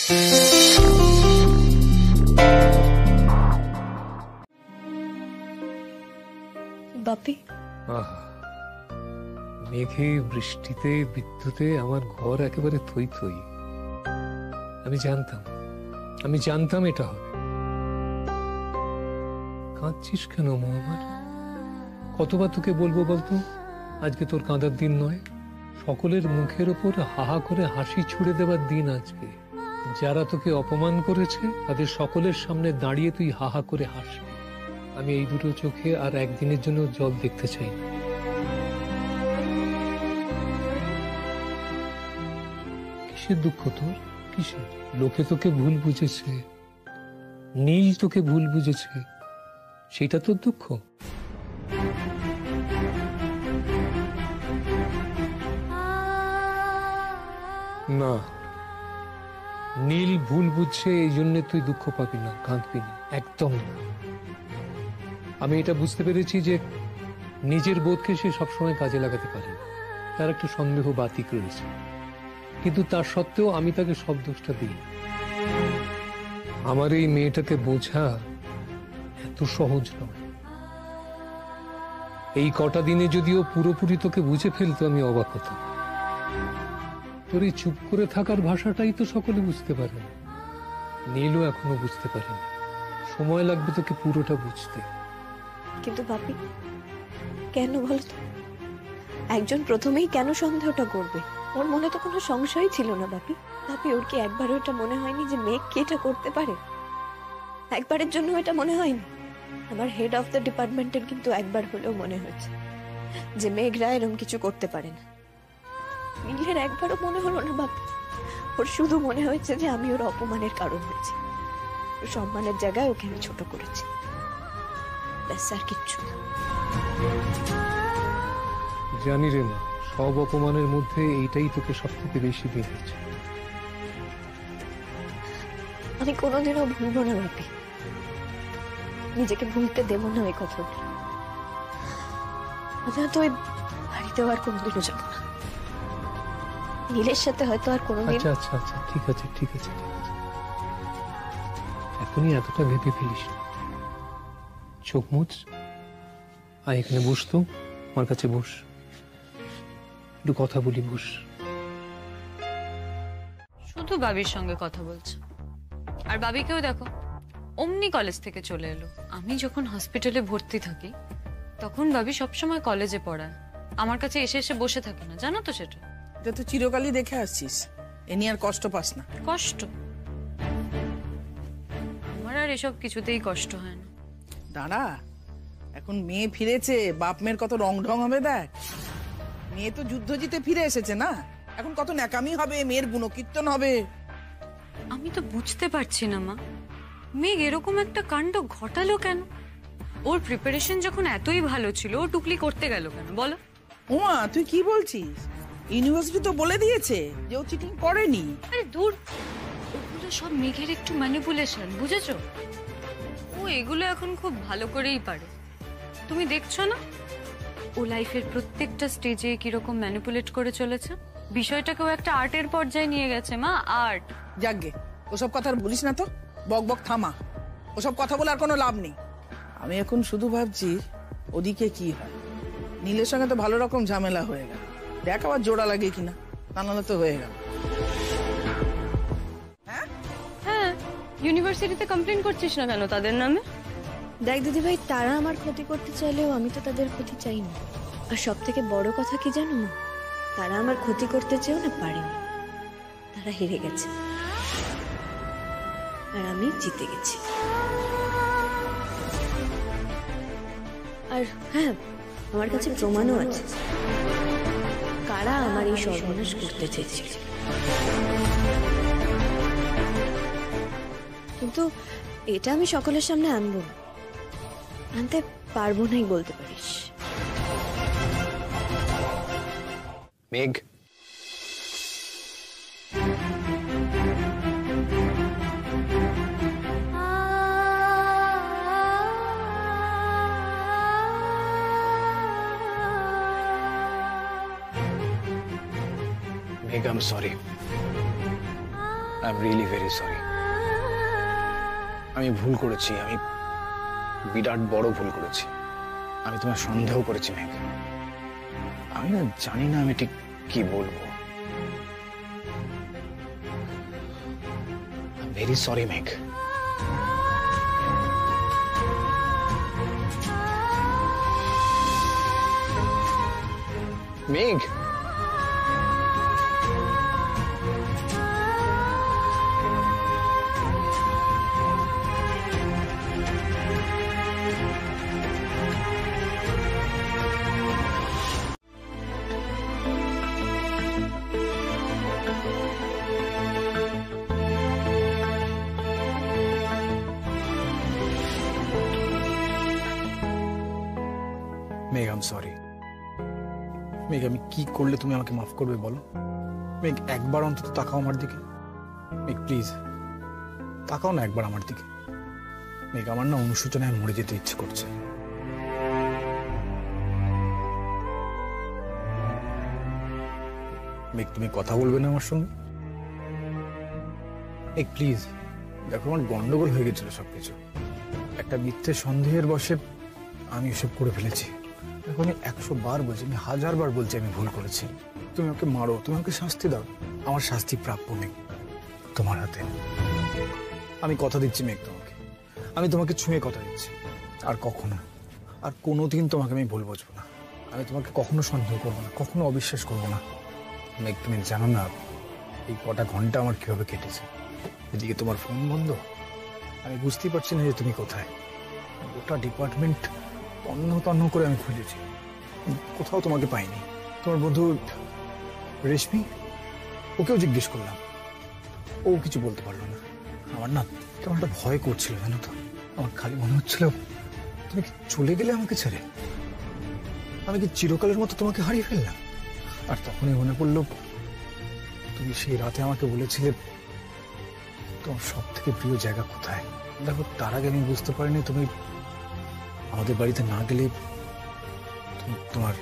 বাপি, মেঘে বৃষ্টিতে বিদ্যুতে আমার ঘর একেবারে থই থই। আমি জানতাম এটা হবে। কাঁদছিস কেন মা আমার? কতবার তোকে বলবো বলতো, আজকে তোর কাঁদার দিন নয়। সকলের মুখের ওপর হাহা করে হাসি ছুড়ে দেবার দিন আজকে। যারা তোকে অপমান করেছে তাদের সকলের সামনে দাঁড়িয়ে তুই হাহা করে হাসবি। আমি এই দুটো চোখে আর একদিনের জন্য জল দেখতে চাই না। কিসের দুঃখ তোর? কিসের? লোকে তোকে ভুল বুঝেছে, নীল তোকে ভুল বুঝেছে, সেটা তোর দুঃখ? না, নীল ভুল বুঝছে এই জন্য তুই দুঃখ পাবি না, কাঁদবি না, একদম না। আমি এটা বুঝতে পেরেছি যে নিজের বোধকে সে সবসময় কাজে লাগাতে পারে না, তার একটা সন্দেহ বাতিক রয়েছে, কিন্তু তার সত্ত্বেও আমি তাকে সব দোষটা দিই। আমার এই মেয়েটাকে বোঝা এত সহজ নয়। এই কটা দিনে যদিও পুরোপুরি তোকে বুঝে ফেলতো আমি অবাক হতাম। তোর এই চুপ করে থাকার ভাষাটাই তো সকলে বুঝতে পারে না। নীলও এখনো বুঝতে পারেনি। সময় লাগবে তোকে পুরোটা বুঝতে। কিন্তু বাপি, কেন বলতো? একজন প্রথমেই কেন সন্দেহটা করবে? ওর মনে তো কোনো সংশয় ছিল না বাপি। বাপি, ওর কি একবারও এটা মনে হয়নি যে মেঘ কি এটা করতে পারে? একবারের জন্য এটা মনে হয়নি? আমার হেড অফ দ্য ডিপার্টমেন্টের কিন্তু একবার হলেও মনে হয়েছে যে মেঘরা এরকম কিছু করতে পারে না। নীলের একবারও মনে হলো না বাপি? ওর শুধু মনে হয়েছে যে আমি ওর অপমানের কারণ হয়েছি, ওর সম্মানের জায়গায় ওকে আমি ছোট করেছি, ব্যাস আর কিচ্ছু না। জানি রে মা, সব অপমানের মধ্যে এইটাই তোকে সব থেকে বেশি বেঁধেছে। আমি কোনোদিনও ভুলবো না বাপি, নিজেকে ভুলতে দেব না ওই কথাটা। আমি হয়তো ওই বাড়িতেও আর কোনোদিনও যাবো না, নীলের সাথে হয়তো আর কোনোদিন। আচ্ছা আচ্ছা আচ্ছা, ঠিক আছে ঠিক আছে ঠিক আছে, এখনই এতটা ভেবে ফেলিস না। চোখ মুছ, আয় এখানে বস তো, আমার কাছে বস, একটু কথা বলি, বস। শুধু বাবির সঙ্গে কথা বলছে, আর বাবিকেও দেখো অমনি কলেজ থেকে চলে এলো। আমি যখন হসপিটালে ভর্তি থাকি তখন বাবি সবসময় কলেজে পড়ায়, আমার কাছে এসে এসে বসে থাকে না, জানো তো সেটা? এটা তো চিরকালই দেখে আসছিস, এ নিয়ে আর কষ্ট পাস না? কষ্ট? আমার আর এসব কিছুতেই কষ্ট হয় না। দাঁড়া, এখন মেয়ে ফিরেছে, বাপ মেয়ের কত রং ঢং হবে দেখ। মেয়ে তো যুদ্ধ জিতে ফিরে এসেছে না, এখন কত ন্যাকামি হবে, মেয়ের গুণকীর্তন হবে। আমি তো বুঝতে পারছি না মা, মেঘ এরকম একটা কাণ্ড ঘটালো কেন? ওর প্রিপারেশন যখন এতই ভালো ছিল, ও টুকলি করতে গেল কেন বলো? ওমা, তুই কি বলছিস? ইউনিভার্সিটি তো বলে দিয়েছে যে ও চিটিং করেনি। আরে দূর, ওগুলো সব মেঘের একটু ম্যানিপুলেশন, বুঝেছো? ও এগুলো এখন খুব ভালো করেই পারে। তুমি দেখছো না ও লাইফের প্রত্যেকটা স্টেজে কিরকম ম্যানিপুলেট করে চলেছে? বিষয়টাকেও একটা আর্টের পর্যায়ে নিয়ে গেছে মা, আর্ট। যাকগে, ওসব কথা আর বলিস না তো, বক বক থামা। ওসব কথা বলে আর কোনো লাভ নেই। আমি এখন শুধু ভাবছি ওদিকে কি হয়। নীলের সঙ্গে তো ভালো রকম ঝামেলা হয়ে গেল, দেখ আবার জোড়া লাগে কিনা, তা নাহলে তো হয়ে গেল। হ্যাঁ, ইউনিভার্সিটিতে কমপ্লেন করছিস না কেন তাদের নামে? দেখ দিদি ভাই, তারা আমার ক্ষতি করতে চাইলেও আমি তো তাদের ক্ষতি চাই না। আর সব থেকে বড় কথা কি জানো মা, তারা আমার ক্ষতি করতে চেয়েও না পারেনি, তারা হেরে গেছে আর আমি জিতে গেছি। আর হ্যাঁ, আমার কাছে প্রমাণও আছে কারা আমার এই সর্বনাশ করতে চেয়েছিল। কিন্তু এটা আমি সকলের সামনে আনবো না, আনতে পারবো নাই বলতে পারিস। মেঘ, মেঘ, I am sorry. I am really very sorry. আমি ভুল করেছি, আমি বিরাট বড় ভুল করেছি। আমি তোমায় সন্দেহ করেছি মেঘ। আমি না জানি না আমি ঠিক কি বলবো। ভেরি সরি মেঘ। মেঘ, মেঘ আই এম সরি। মেঘ, আমি কি করলে তুমি আমাকে মাফ করবে বলো? মেঘ, একবার অন্তত তাকাও আমার দিকে। মেঘ প্লিজ তাকাও না একবার আমার দিকে। মেঘ, আমার না অনুশোচনায় মরে যেতে ইচ্ছে করছে। মেঘ, তুমি কথা বলবে না আমার সঙ্গে? মেঘ প্লিজ, দেখো আমার গন্ডগোল হয়ে গেছিল সবকিছু। একটা মিথ্যে সন্দেহের বশে আমি এসব করে ফেলেছি। দেখো আমি 100 বার বলছি, আমি 1000 বার বলছি আমি ভুল করেছি। তুমি ওকে মারো, তুমি আমাকে শাস্তি দাও। আমার শাস্তি প্রাপ্য মেঘ তোমার হাতে। আমি কথা দিচ্ছি মেঘ তোমাকে, আমি তোমাকে ছুঁয়ে কথা দিচ্ছি। আর কখনো, আর কোনোদিন তোমাকে আমি ভুল বুঝবো না। আমি তোমাকে কখনো সন্দেহ করবো না, কখনো অবিশ্বাস করবো না। মেঘ, তুমি জানো না এই কটা ঘন্টা আমার কিভাবে কেটেছে। এদিকে তোমার ফোন বন্ধ, আমি বুঝতেই পারছি না যে তুমি কোথায়। গোটা ডিপার্টমেন্ট তন্ন তন্ন করে আমি খুঁজেছি, কোথাও তোমাকে পাইনি। তোমার বন্ধু রেশমি, ওকেও জিজ্ঞেস করলাম, ও কিছু বলতে পারলো না। আমার না কেমন একটা ভয় করছিল জানো তো। আমার খালি মনে হচ্ছিল তুমি কি চলে গেলে আমাকে ছেড়ে। আমি কি চিরকালের মতো তোমাকে হারিয়ে ফেললাম? আর তখনই মনে পড়লো তুমি সেই রাতে আমাকে বলেছিলে তোমার সব থেকে প্রিয় জায়গা কোথায়। দেখো তার আগে আমি বুঝতে পারিনি তুমি আমাদের বাড়িতে না গেলে তুমি তোমার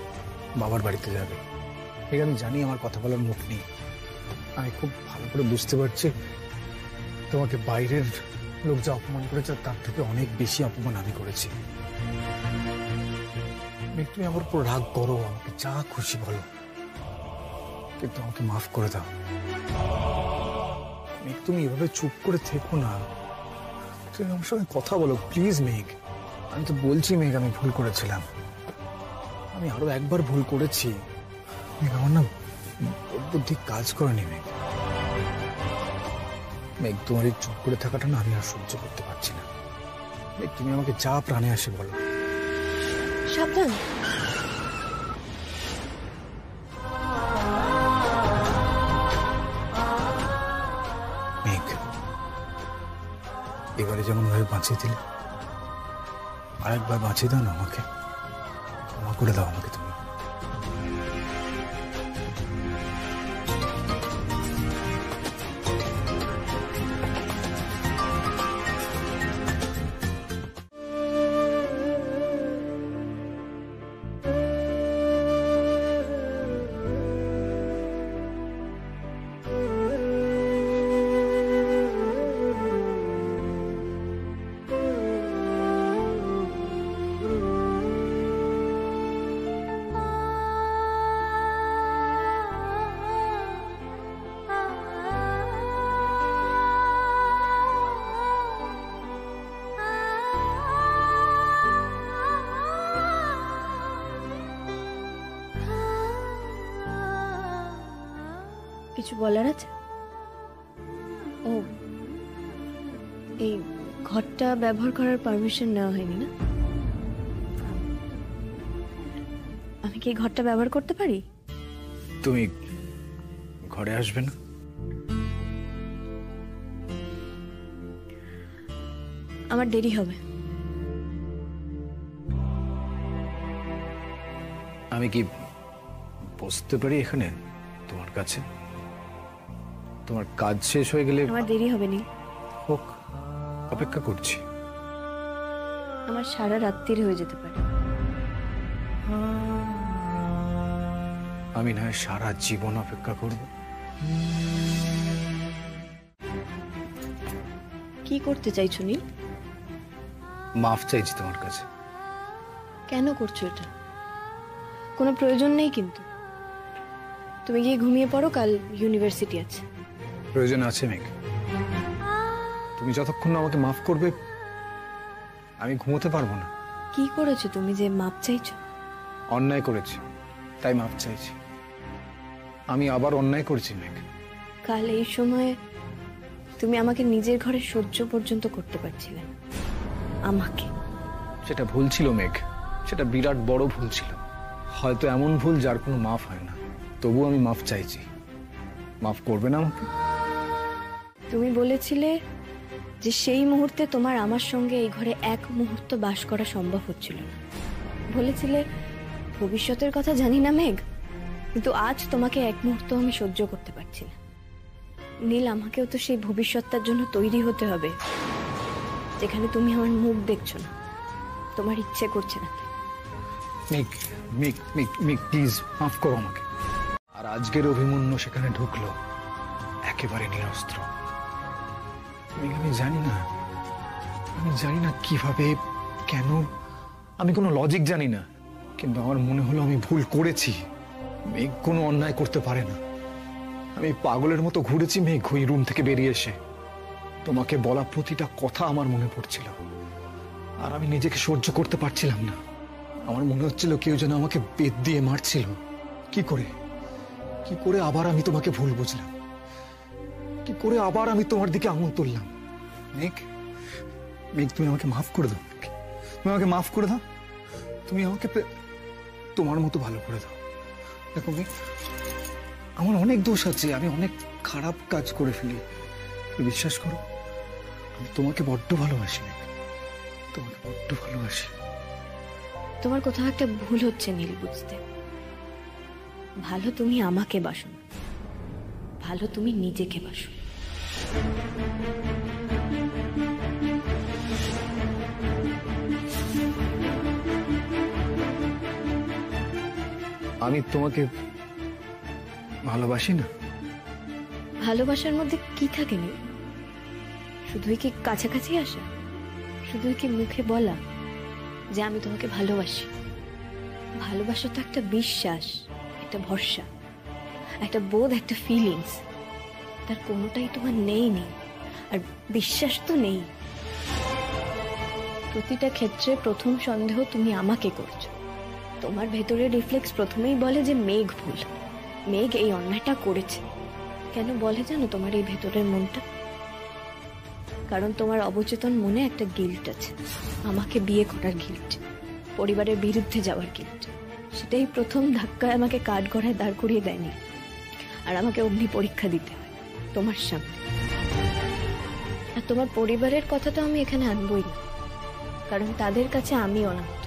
বাবার বাড়িতে যাবে। ঠিক, আমি জানি আমার কথা বলার মুখ নেই। আমি খুব ভালো করে বুঝতে পারছি তোমাকে বাইরের লোক যা অপমান করেছে তার থেকে অনেক বেশি অপমান আমি করেছি। তুমি আমার উপর রাগ করো, আমাকে যা খুশি বলো, কিন্তু আমাকে মাফ করে দাও। মেঘ, তুমি এভাবে চুপ করে থেকো না, তুমি আমার সঙ্গে কথা বলো প্লিজ মেঘ। আমি তো বলছি মেঘ আমি ভুল করেছিলাম, আমি আরো একবার ভুল করেছি। মেঘ, আমার না বুদ্ধি কাজ করেনি মেঘ। মেঘ, তোমার এই চুপ করে থাকাটা না আমি আর সহ্য করতে পারছি না। মেঘ, তুমি আমাকে যা প্রাণে আসে বলো। সাবধান। মেঘ, এবারে যেমন ভাবে বাঁচিয়ে দিলে আরেকবার বাঁচিয়ে দাও না আমাকে, ক্ষমা করে দাও আমাকে তুমি। কিছু বলার আছে? ও, এই ঘরটা ব্যবহার করার পারমিশন নেওয়া হয়নি না? আমি কি এই ঘরটা ব্যবহার করতে পারি? তুমি ঘরে আসবে না? আমার দেরি হবে। আমি কি বসতে পারি এখানে তোমার কাছে? তোমার কাজ শেষ হয়ে গেলে আমার দেরি হবে নীল। হোক, অপেক্ষা করছি। আমার সারা রাত্রির হয়ে যেতে পারে। আমি না হয় সারা জীবন অপেক্ষা করব। কি করতে চাইছো নীল? মাফ চাইছি তোমার কাছে। কেন করছো এটা? কোনো প্রয়োজন নেই কিন্তু। তুমি গিয়ে ঘুমিয়ে পড়ো, কাল ইউনিভার্সিটি আছে। প্রয়োজন আছে মেঘ। তুমি যতক্ষণ না আমাকে মাফ করবে আমি ঘুমোতে পারবো না। কি করেছো তুমি যে মাপ চাইছো? অন্যায় করেছি তাই মাফ চাইছি। আমি আবার অন্যায় করেছি মেঘ। কাল এই সময়ে তুমি আমাকে নিজের ঘরে সহ্য পর্যন্ত করতে পারছিলে না। আমাকে সেটা ভুল ছিল মেঘ, সেটা বিরাট বড় ভুল ছিল। হয়তো এমন ভুল যার কোনো মাফ হয় না, তবু আমি মাফ চাইছি। মাফ করবে না আমাকে? তুমি বলেছিলে যে সেই মুহূর্তে তোমার আমার সঙ্গে এই ঘরে এক মুহূর্ত বাস করা সম্ভব হচ্ছিল না। বলেছিলে ভবিষ্যতের কথা জানি না মেঘ, কিন্তু আজ তোমাকে এক মুহূর্ত আমি সহ্য করতে পারছি না। নীল, আমাকেও তো সেই ভবিষ্যৎটার জন্য তৈরি হতে হবে, যেখানে তুমি আমার মুখ দেখছো না, তোমার ইচ্ছে করছে না। মেঘ মেঘ মেঘ মেঘ প্লিজ মাফ করো আমাকে। আর আজকের অভিমন্যু সেখানে ঢুকলো একেবারে নিরস্ত্র। আমি জানি না কিভাবে, কেন, আমি কোনো লজিক জানি না, কিন্তু আমার মনে হলো আমি ভুল করেছি। মেঘ কোনো অন্যায় করতে পারে না। আমি পাগলের মতো ঘুরেছি মেঘ ওই রুম থেকে বেরিয়ে এসে। তোমাকে বলা প্রতিটা কথা আমার মনে পড়ছিল, আর আমি নিজেকে সহ্য করতে পারছিলাম না। আমার মনে হচ্ছিল কেউ যেন আমাকে বেত দিয়ে মারছিল। কি করে আবার আমি তোমাকে ভুল বুঝলাম? কি করে আবার আমি তোমার দিকে আঙুল তুললাম? মেঘ তুমি আমাকে মাফ করে দাও। তুমি আমাকে মাফ করে দাও। তুমি আমাকে তোমার মতো ভালো করে দাও। দেখো মেঘ, আমার অনেক দোষ আছে, আমি অনেক খারাপ কাজ করে ফেলি। বিশ্বাস করো, আমি তোমাকে বড্ড ভালোবাসি মেঘ, তোমাকে বড্ড ভালোবাসি। তোমার কোথাও একটা ভুল হচ্ছে নীল, বুঝতে। ভালো তুমি আমাকে বাসো না, ভালো তুমি নিজেকে বাসো। আমি তোমাকে ভালোবাসি না। ভালোবাসার মধ্যে কি থাকে নীল? শুধুই কি কাছাকাছি আসা? শুধুই কি মুখে বলা যে আমি তোমাকে ভালোবাসি? ভালোবাসা তো একটা বিশ্বাস, একটা ভরসা, একটা বোধ, একটা ফিলিংস। তার কোনোটাই তোমার নেই। আর বিশ্বাস তো নেই। প্রতিটা ক্ষেত্রে প্রথম সন্দেহ তুমি আমাকে করছো। তোমার ভেতরে রিফ্লেক্স প্রথমেই বলে যে মেঘ ভুল, মেঘ এই অন্যায়টা করেছে। কেন বলে জানো তোমার এই ভেতরের মনটা? কারণ তোমার অবচেতন মনে একটা গিল্ট আছে, আমাকে বিয়ে করার গিল্ট, পরিবারের বিরুদ্ধে যাওয়ার গিল্ট। সেটাই প্রথম ধাক্কায় আমাকে কাঠগড়ায় দাঁড় করিয়ে দেয়নি, আর আমাকে অগ্নি পরীক্ষা দিতে হয় তোমার সামনে। আর তোমার পরিবারের কথা তো আমি এখানে আনবই না, কারণ তাদের কাছে আমি অনাথ।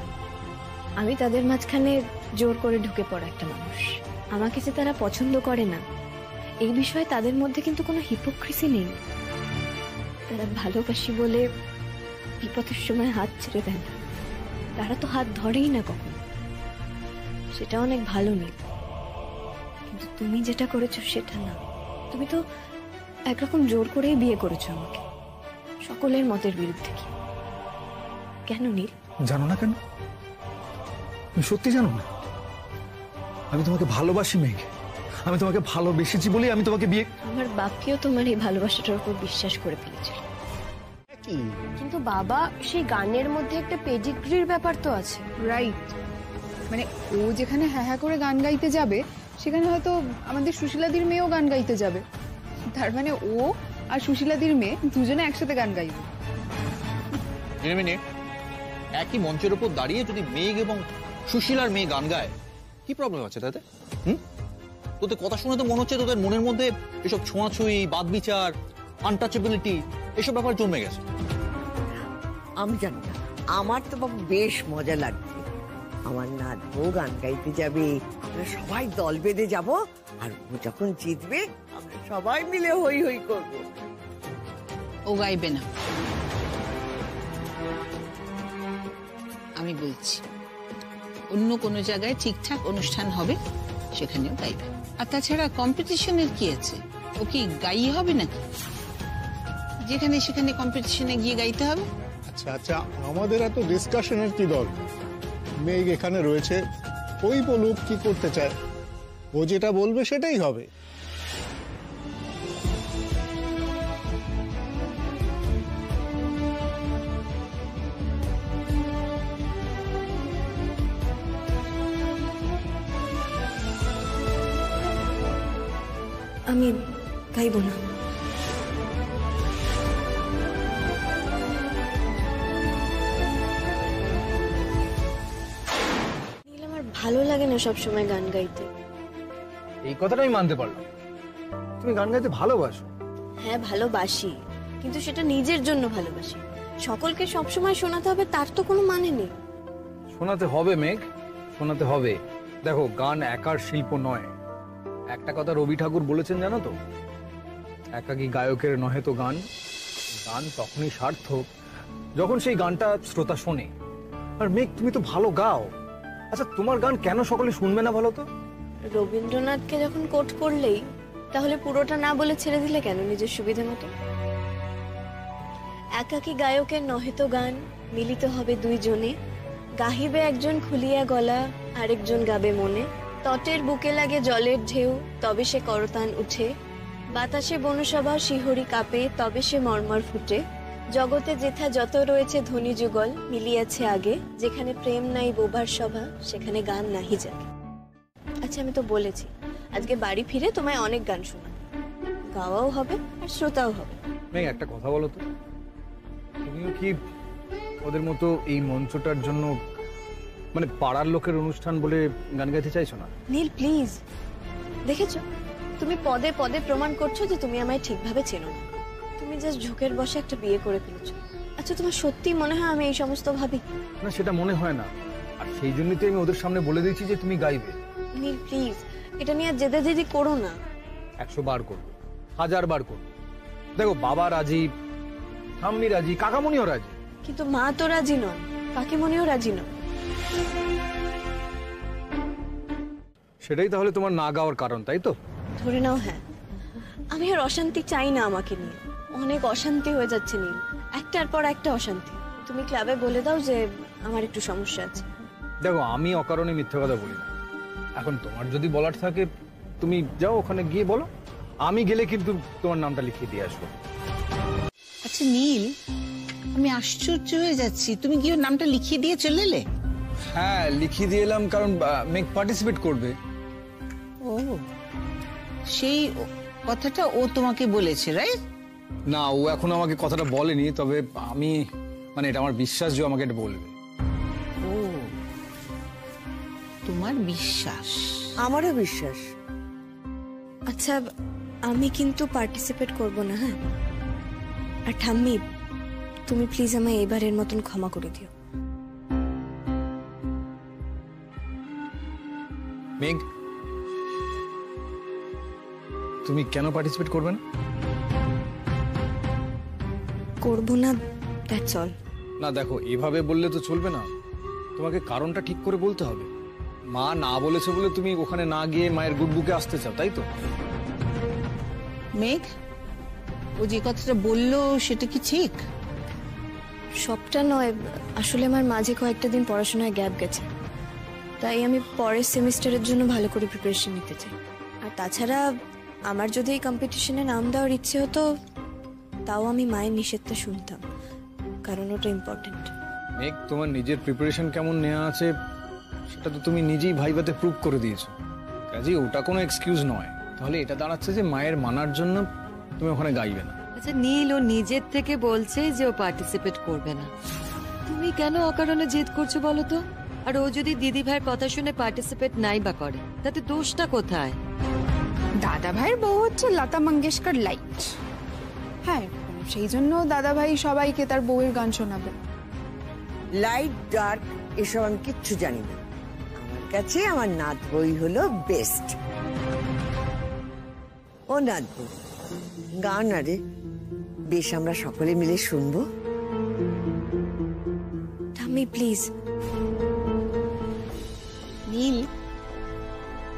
আমি তাদের মাঝখানে জোর করে ঢুকে পড়া একটা মানুষ। আমাকে যে তারা পছন্দ করে না, এই বিষয়ে তাদের মধ্যে কিন্তু কোনো হিপোক্রিসি নেই। তারা ভালোবাসি বলে বিপদের সময় হাত ছেড়ে দেয় না, তারা তো হাত ধরেই না কখনো। সেটা অনেক ভালো নেই, কিন্তু তুমি যেটা করেছো সেটা না। তুমি তো একরকম জোর করেই বিয়ে করেছো আমাকে, সকলের মতের বিরুদ্ধে। কি কেন নীল? জানো না কেন? তুমি সত্যি জানো না? আমি তোমাকে ভালোবাসি মেঘ, আমি তোমাকে ভালোবেসেছি বলেই আমি তোমাকে বিয়ে। আমার বাপকেও তোমার এই ভালোবাসাটার উপর বিশ্বাস করে ফেলেছিল। কিন্তু বাবা, সেই গানের মধ্যে একটা পেডিগ্রির ব্যাপার তো আছে। রাইট, মানে ও যেখানে হ্যাঁ হ্যাঁ করে গান গাইতে যাবে, সেখানে হয়তো আমাদের সুশীলাদির মেয়েও গান গাইতে যাবে। তার মানে ও আর সুশীলাদির মেয়ে দুজনে একসাথে গান গাইবে। একই মঞ্চের উপর দাঁড়িয়ে যদি মেঘ এবং সুশীলার মেয়ে গান গায়, কি প্রবলেম আছে তাতে? তোদের কথা শুনে তো মনে হচ্ছে তোদের মনের মধ্যে এসব ছোঁয়াছুঁই, বাদ বিচার, আনটাচেবিলিটি, এসব ব্যাপার জমে গেছে। আমি জানি না, আমার তো বাবু বেশ মজা লাগছে। আমার নাচবো, গান গাইতে যাবে, আমরা সবাই দল বেঁধে যাব, আর ও যখন জিতবে আমরা সবাই মিলে হই হই করব। ও গাইবে না, আমি বলছি। অন্য কোনো জায়গায় ঠিকঠাক অনুষ্ঠান হবে, সেখানেও গাইবে। আর তাছাড়া কম্পিটিশনের কি আছে? ও কি গাইয়ে হবে নাকি? যেখানে সেখানে কম্পিটিশনে গিয়ে গাইতে হবে? আচ্ছা আচ্ছা, আমাদের এত ডিসকাশনের কি দল? মেঘ এখানে রয়েছে, ওই বলুক কি করতে চায়, ও যেটা বলবে সেটাই হবে। আমি গাইবো না। নীল, আমার ভালো লাগে না সবসময় গান গাইতে। এই কথাটা আমি মানতে পারলাম, তুমি গান গাইতে ভালোবাসো। হ্যাঁ ভালোবাসি, কিন্তু সেটা নিজের জন্য ভালোবাসি। সকলকে সবসময় শোনাতে হবে তার তো কোনো মানে নেই। শোনাতে হবে মেঘ, শোনাতে হবে। দেখো, গান একার শিল্প নয়। একটা কথা রবি ঠাকুর বলেছেন জানো তো, একাকী গায়কের নহে তো গান, গান তখনই সার্থক যখন সেই গানটা শ্রোতা শোনে। আর মেঘ, তুমি তো ভালো গাও, আচ্ছা তোমার গান কেন সকলে শুনবে না বলো তো? রবীন্দ্রনাথকে যখন কোট করলেই, তাহলে পুরোটা না বলে ছেড়ে দিলে কেন নিজের সুবিধা মতো? একাকী গায়কের নহে তো গান, মিলিত হবে দুইজনে, গাহিবে একজন খুলিয়া গলা, আরেকজন গাবে মনে, তটের বুকে লাগে জলের ঢেউ, তবে সে করতান উঠে, বাতাসে বনসভা শিহরি কাঁপে, তবে সে মর্মর ফুটে, জগতে যেথা যত রয়েছে ধ্বনি যুগল, মিলিয়াছে আগে, যেখানে প্রেম নাই বোবার সভা, সেখানে গান নাহি জাগে। আচ্ছা, আমি তো বলেছি আজকে বাড়ি ফিরে তোমায় অনেক গান শোনাবো, গাওয়াও হবে আর শ্রোতাও হবে। মেঘ, একটা কথা বলো তো, তুমিও কি ওদের মতো এই মঞ্চটার জন্য, মানে পাড়ার লোকের অনুষ্ঠান বলে গান গাইতে চাইছো না? নীল প্লিজ, দেখেছো তুমি পদে পদে প্রমাণ করছো যে তুমি আমায় ঠিকভাবে চেনো না। তুমি জাস্ট ঝোঁকের বসে একটা বিয়ে করে ফেলেছো। আচ্ছা, তোমার সত্যি মনে হয় আমি এই সমস্ত ভাবি? না, সেটা মনে হয় না, আর সেই জন্যই তো আমি ওদের সামনে বলে দিয়েছি যে তুমি গাইবে। নীল প্লিজ, এটা নিয়ে আর জেদাজেদি করো না। 100 বার করবো, 1000 বার করবো। দেখো, বাবা রাজি, ঠাম্মি রাজি, কাকামণিও রাজি, কিন্তু মা তো রাজি নন, কাকিমণিও রাজি নন। সেটাই তাহলে তোমার না গাওয়ার কারণ, তাই তো? ধরে নাও হ্যাঁ। আমি আর অশান্তি চাই না আমাকে নিয়ে, অনেক অশান্তি হয়ে যাচ্ছে নীল, একটার পর একটা অশান্তি। তুমি ক্লাবে বলে দাও যে আমার একটু সমস্যা আছে। দেখো, আমি অকারণে মিথ্যে কথা বলি না। এখন তোমার যদি বলার থাকে তুমি যাও, ওখানে গিয়ে বলো, আমি গেলে কিন্তু তোমার নামটা লিখিয়ে দিয়ে আসবো। আচ্ছা নীল, আমি আশ্চর্য হয়ে যাচ্ছি, তুমি কি ওর নামটা লিখিয়ে দিয়ে চলে এলে? হ্যাঁ, লিখিয়ে দিয়ে এলাম, কারণ মেঘ পার্টিসিপেট করবে। ও, সেই কথাটা ও তোমাকে বলেছে, রাইট? না, ও এখন আমাকে কথাটা বলেনি, তবে আমি, মানে এটা আমার বিশ্বাস যে আমাকে এটা বলবে। ও, তোমার বিশ্বাস? আমারও বিশ্বাস। আচ্ছা, আমি কিন্তু পার্টিসিপেট করব না, হ্যাঁ? আর ঠাম্মি, তুমি প্লিজ আমায় এবারের মতন ক্ষমা করে দিও। মেঘ, তুমি কেন পার্টিসিপেট করবে না? করব না, দ্যাটস অল। না দেখো, এভাবে বললে তো চলবে না, তোমাকে কারণটা ঠিক করে বলতে হবে। মা না বলেছে বলে তুমি ওখানে না গিয়ে মায়ের গুড বুকে আসতে চাও, তাই তো? মেঘ, ও যে কথাটা বললো সেটা কি ঠিক? সবটা নয়, আসলে আমার মাঝে কয়েকটা দিন পড়াশোনায় গ্যাপ গেছে, তাই আমি পরের সেমিস্টারের জন্য ভালো করে প্রিপারেশন নিতে চাই। আর তাছাড়া আমার যদি এই কম্পিটিশনে নাম দেওয়ার ইচ্ছে হতো, তাও আমি মায়ের নিষেধটা শুনতাম, কারণ ওটা ইম্পর্টেন্ট। মেঘ, তোমার নিজের প্রিপারেশন কেমন নেওয়া আছে সেটা তো তুমি নিজেই ভাইবাতে প্রুভ করে দিয়েছো, কাজেই ওটা কোনো এক্সকিউজ নয়। তাহলে এটা দাঁড়াচ্ছে যে মায়ের মানার জন্য তুমি ওখানে গাইবে না। আচ্ছা নীল, ও নিজের থেকে বলছে যে ও পার্টিসিপেট করবে না, তুমি কেন অকারণে জেদ করছো বলো তো? আর ও যদি দিদি ভাইয়ের কথা শুনে পার্টিসিপেট নাই বা করে, তাতে দোষটা কোথায়? দাদা ভাইয়ের বউ হচ্ছে লতা মঙ্গেশকর লাইট। হ্যাঁ, সেই জন্য দাদা ভাই সবাইকে তার বউয়ের গান শোনাবে। লাইট ডার্ক এসব আমি কিচ্ছু জানি না, আমার কাছে আমার নাত বই হলো বেস্ট। ও নাত বই, গান আরে বেশ, আমরা সকলে মিলে শুনবো। ঠাম্মি প্লিজ। নীল,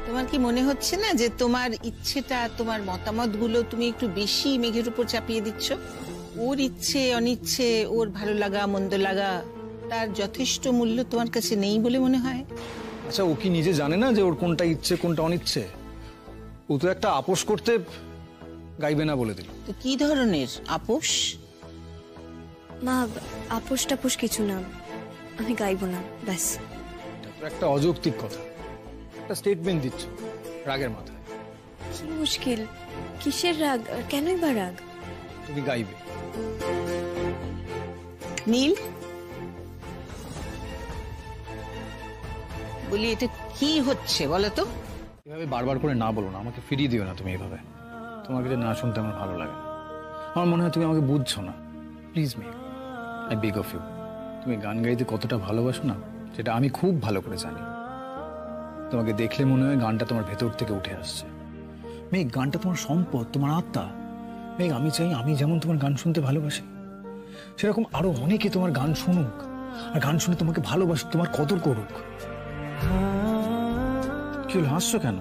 তোমার কি মনে হচ্ছে না যে তোমার ইচ্ছেটা, তোমার মতামতগুলো তুমি একটু বেশি মেঘের উপর চাপিয়ে দিচ্ছ? ওর ইচ্ছে অনিচ্ছে, ওর ভালো লাগা মন্দ লাগা, তার যথেষ্ট মূল্য তোমার কাছে নেই বলে মনে হয়? আচ্ছা, ও কি নিজে জানে না যে ওর কোনটা ইচ্ছে কোনটা অনিচ্ছে? ও তো একটা আপোষ করতে গাইবে না বলে দিল। তো কি ধরনের আপোষ? মা, আপোষ টাপোষ কিছু না, আমি গাইবো না, ব্যাস। এটা তো একটা অযৌক্তিক কথা, একটা স্টেটমেন্ট দিচ্ছ রাগের মাথায়। কি মুশকিল, কিসের রাগ, কেনই বা রাগ? তুমি গাইবে। নীল, বলি এটা কি হচ্ছে বলো তো? এভাবে বারবার করে না বলো না, আমাকে ফিরিয়ে দিও না তুমি এভাবে। তোমাকে যে না শুনতে আমার ভালো লাগে না। আমার মনে হয় তুমি আমাকে বুঝছো না। প্লিজ মেঘ, আই বেগ অফ ইউ। তুমি গান গাইতে কতটা ভালোবাসো না সেটা আমি খুব ভালো করে জানি। তোমাকে দেখলে মনে হয় গানটা তোমার ভেতর থেকে উঠে আসছে। মেঘ, গানটা তোমার সম্পদ, তোমার আত্মা। মেঘ, আমি চাই আমি যেমন তোমার গান শুনতে ভালোবাসি সেরকম আরো অনেকে তোমার গান শুনুক, আর গান শুনে তোমাকে ভালোবাসুক, তোমার কদর করুক। কি হলো, হাসছো কেন?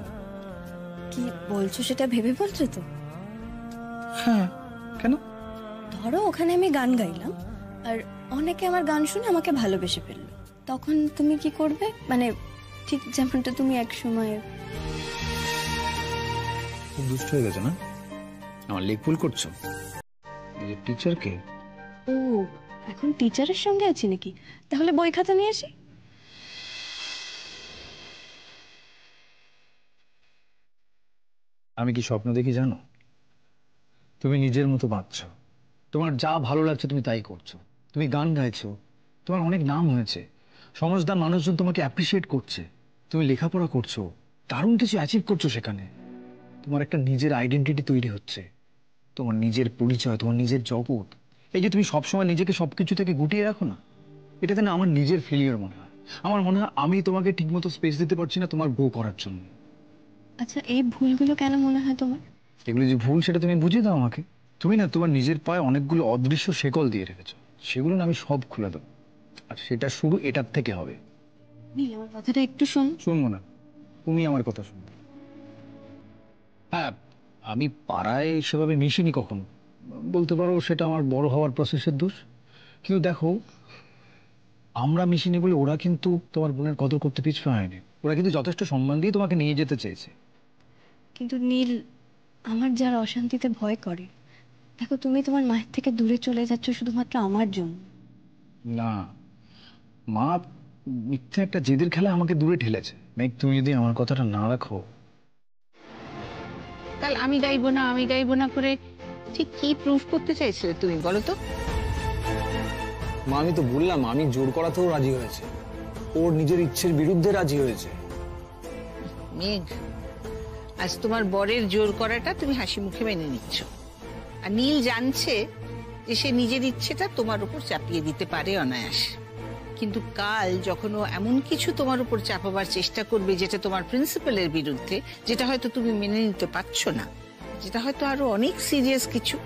কি বলছো সেটা ভেবে বলছো তো? হ্যাঁ, কেন? ধরো ওখানে আমি গান গাইলাম আর অনেকে আমার গান শুনে আমাকে ভালোবেসে ফেললো, তখন তুমি কি করবে? মানে ঠিক যেমনটা তুমি এক সময়। খুব দুষ্ট হয়ে গেছে না? আমার লেগ পুল করছো? নিজের টিচারকে? ও, এখন টিচারের সঙ্গে আছি নাকি? তাহলে বই খাতা নিয়ে আসি। আমি কি স্বপ্ন দেখি জানো? তুমি নিজের মতো বাঁচছো, তোমার যা ভালো লাগছে তুমি তাই করছো। তুমি গান গাইছো, তোমার অনেক নাম হয়েছে, সমাজদার মানুষজন তোমাকে অ্যাপ্রিসিয়েট করছে। তুমি লেখাপড়া করছো, দারুণ কিছু অ্যাচিভ করছো সেখানে। তোমার একটা নিজের আইডেন্টিটি তৈরি হচ্ছে, তোমার নিজের পরিচয়, তোমার নিজের জগৎ। এই যে তুমি সবসময় নিজেকে সবকিছু থেকে গুটিয়ে রাখো না, এটাতে না আমার নিজের ফেলিওর মনে হয়। আমার মনে হয় আমি তোমাকে ঠিকমতো স্পেস দিতে পারছি না তোমার বউ করার জন্য। আচ্ছা, এই ভুলগুলো কেন মনে হয় তোমার? এগুলো যে ভুল সেটা তুমি বুঝিয়ে দাও আমাকে। তুমি না তোমার নিজের পায়ে অনেকগুলো অদৃশ্য শেকল দিয়ে রেখেছো, সেগুলো না আমি সব খুলে দেবো। আর সেটা শুরু এটার থেকে হবে। নীল, আমার কথাটা একটু শোন। শুনবো না, তুমি আমার কথা শুনবে। হ্যাঁ, আমি পাড়ায় সেভাবে মিশিনি কখনো, বলতে পারো সেটা আমার বড় হওয়ার প্রসেসের দোষ। কিন্তু দেখো, আমরা মিশিনি বলে ওরা কিন্তু তোমার বোনের কদর করতে পিছপা হয়নি। ওরা কিন্তু যথেষ্ট সম্মান দিয়ে তোমাকে নিয়ে যেতে চেয়েছে। কিন্তু নীল, আমার যার অশান্তিতে ভয় করে, দেখো তুমি তোমার মায়ের থেকে দূরে চলে যাচ্ছ শুধুমাত্র আমার জন্য। না, মা মিথ্যে একটা জেদের খেলা আমাকে দূরে ঠেলেছে। মেঘ, তুমি যদি আমার কথাটা না রাখো। কাল আমি গাইবো না করে ঠিক কি প্রুফ করতে চাইছিলে তুমি বলো তো? মা, আমি তো বললাম আমি জোর করাতেও রাজি হয়েছে, ওর নিজের ইচ্ছের বিরুদ্ধে রাজি হয়েছে। মেঘ, আজ তোমার বরের জোর করাটা তুমি হাসি মুখে মেনে নিচ্ছ, আর নীল জানছে যে সে নিজের ইচ্ছেটা তোমার উপর চাপিয়ে দিতে পারে অনায়াসে। কিন্তু কাল যখন ও এমন কিছু তোমার উপর চাপাবার চেষ্টা করবে যেটা তোমার প্রিন্সিপালের বিরুদ্ধে, যেটা হয়তো তুমি মেনে নিতে পারছো না, যেটা হয়তো আরো অনেক সিরিয়াস কিছু,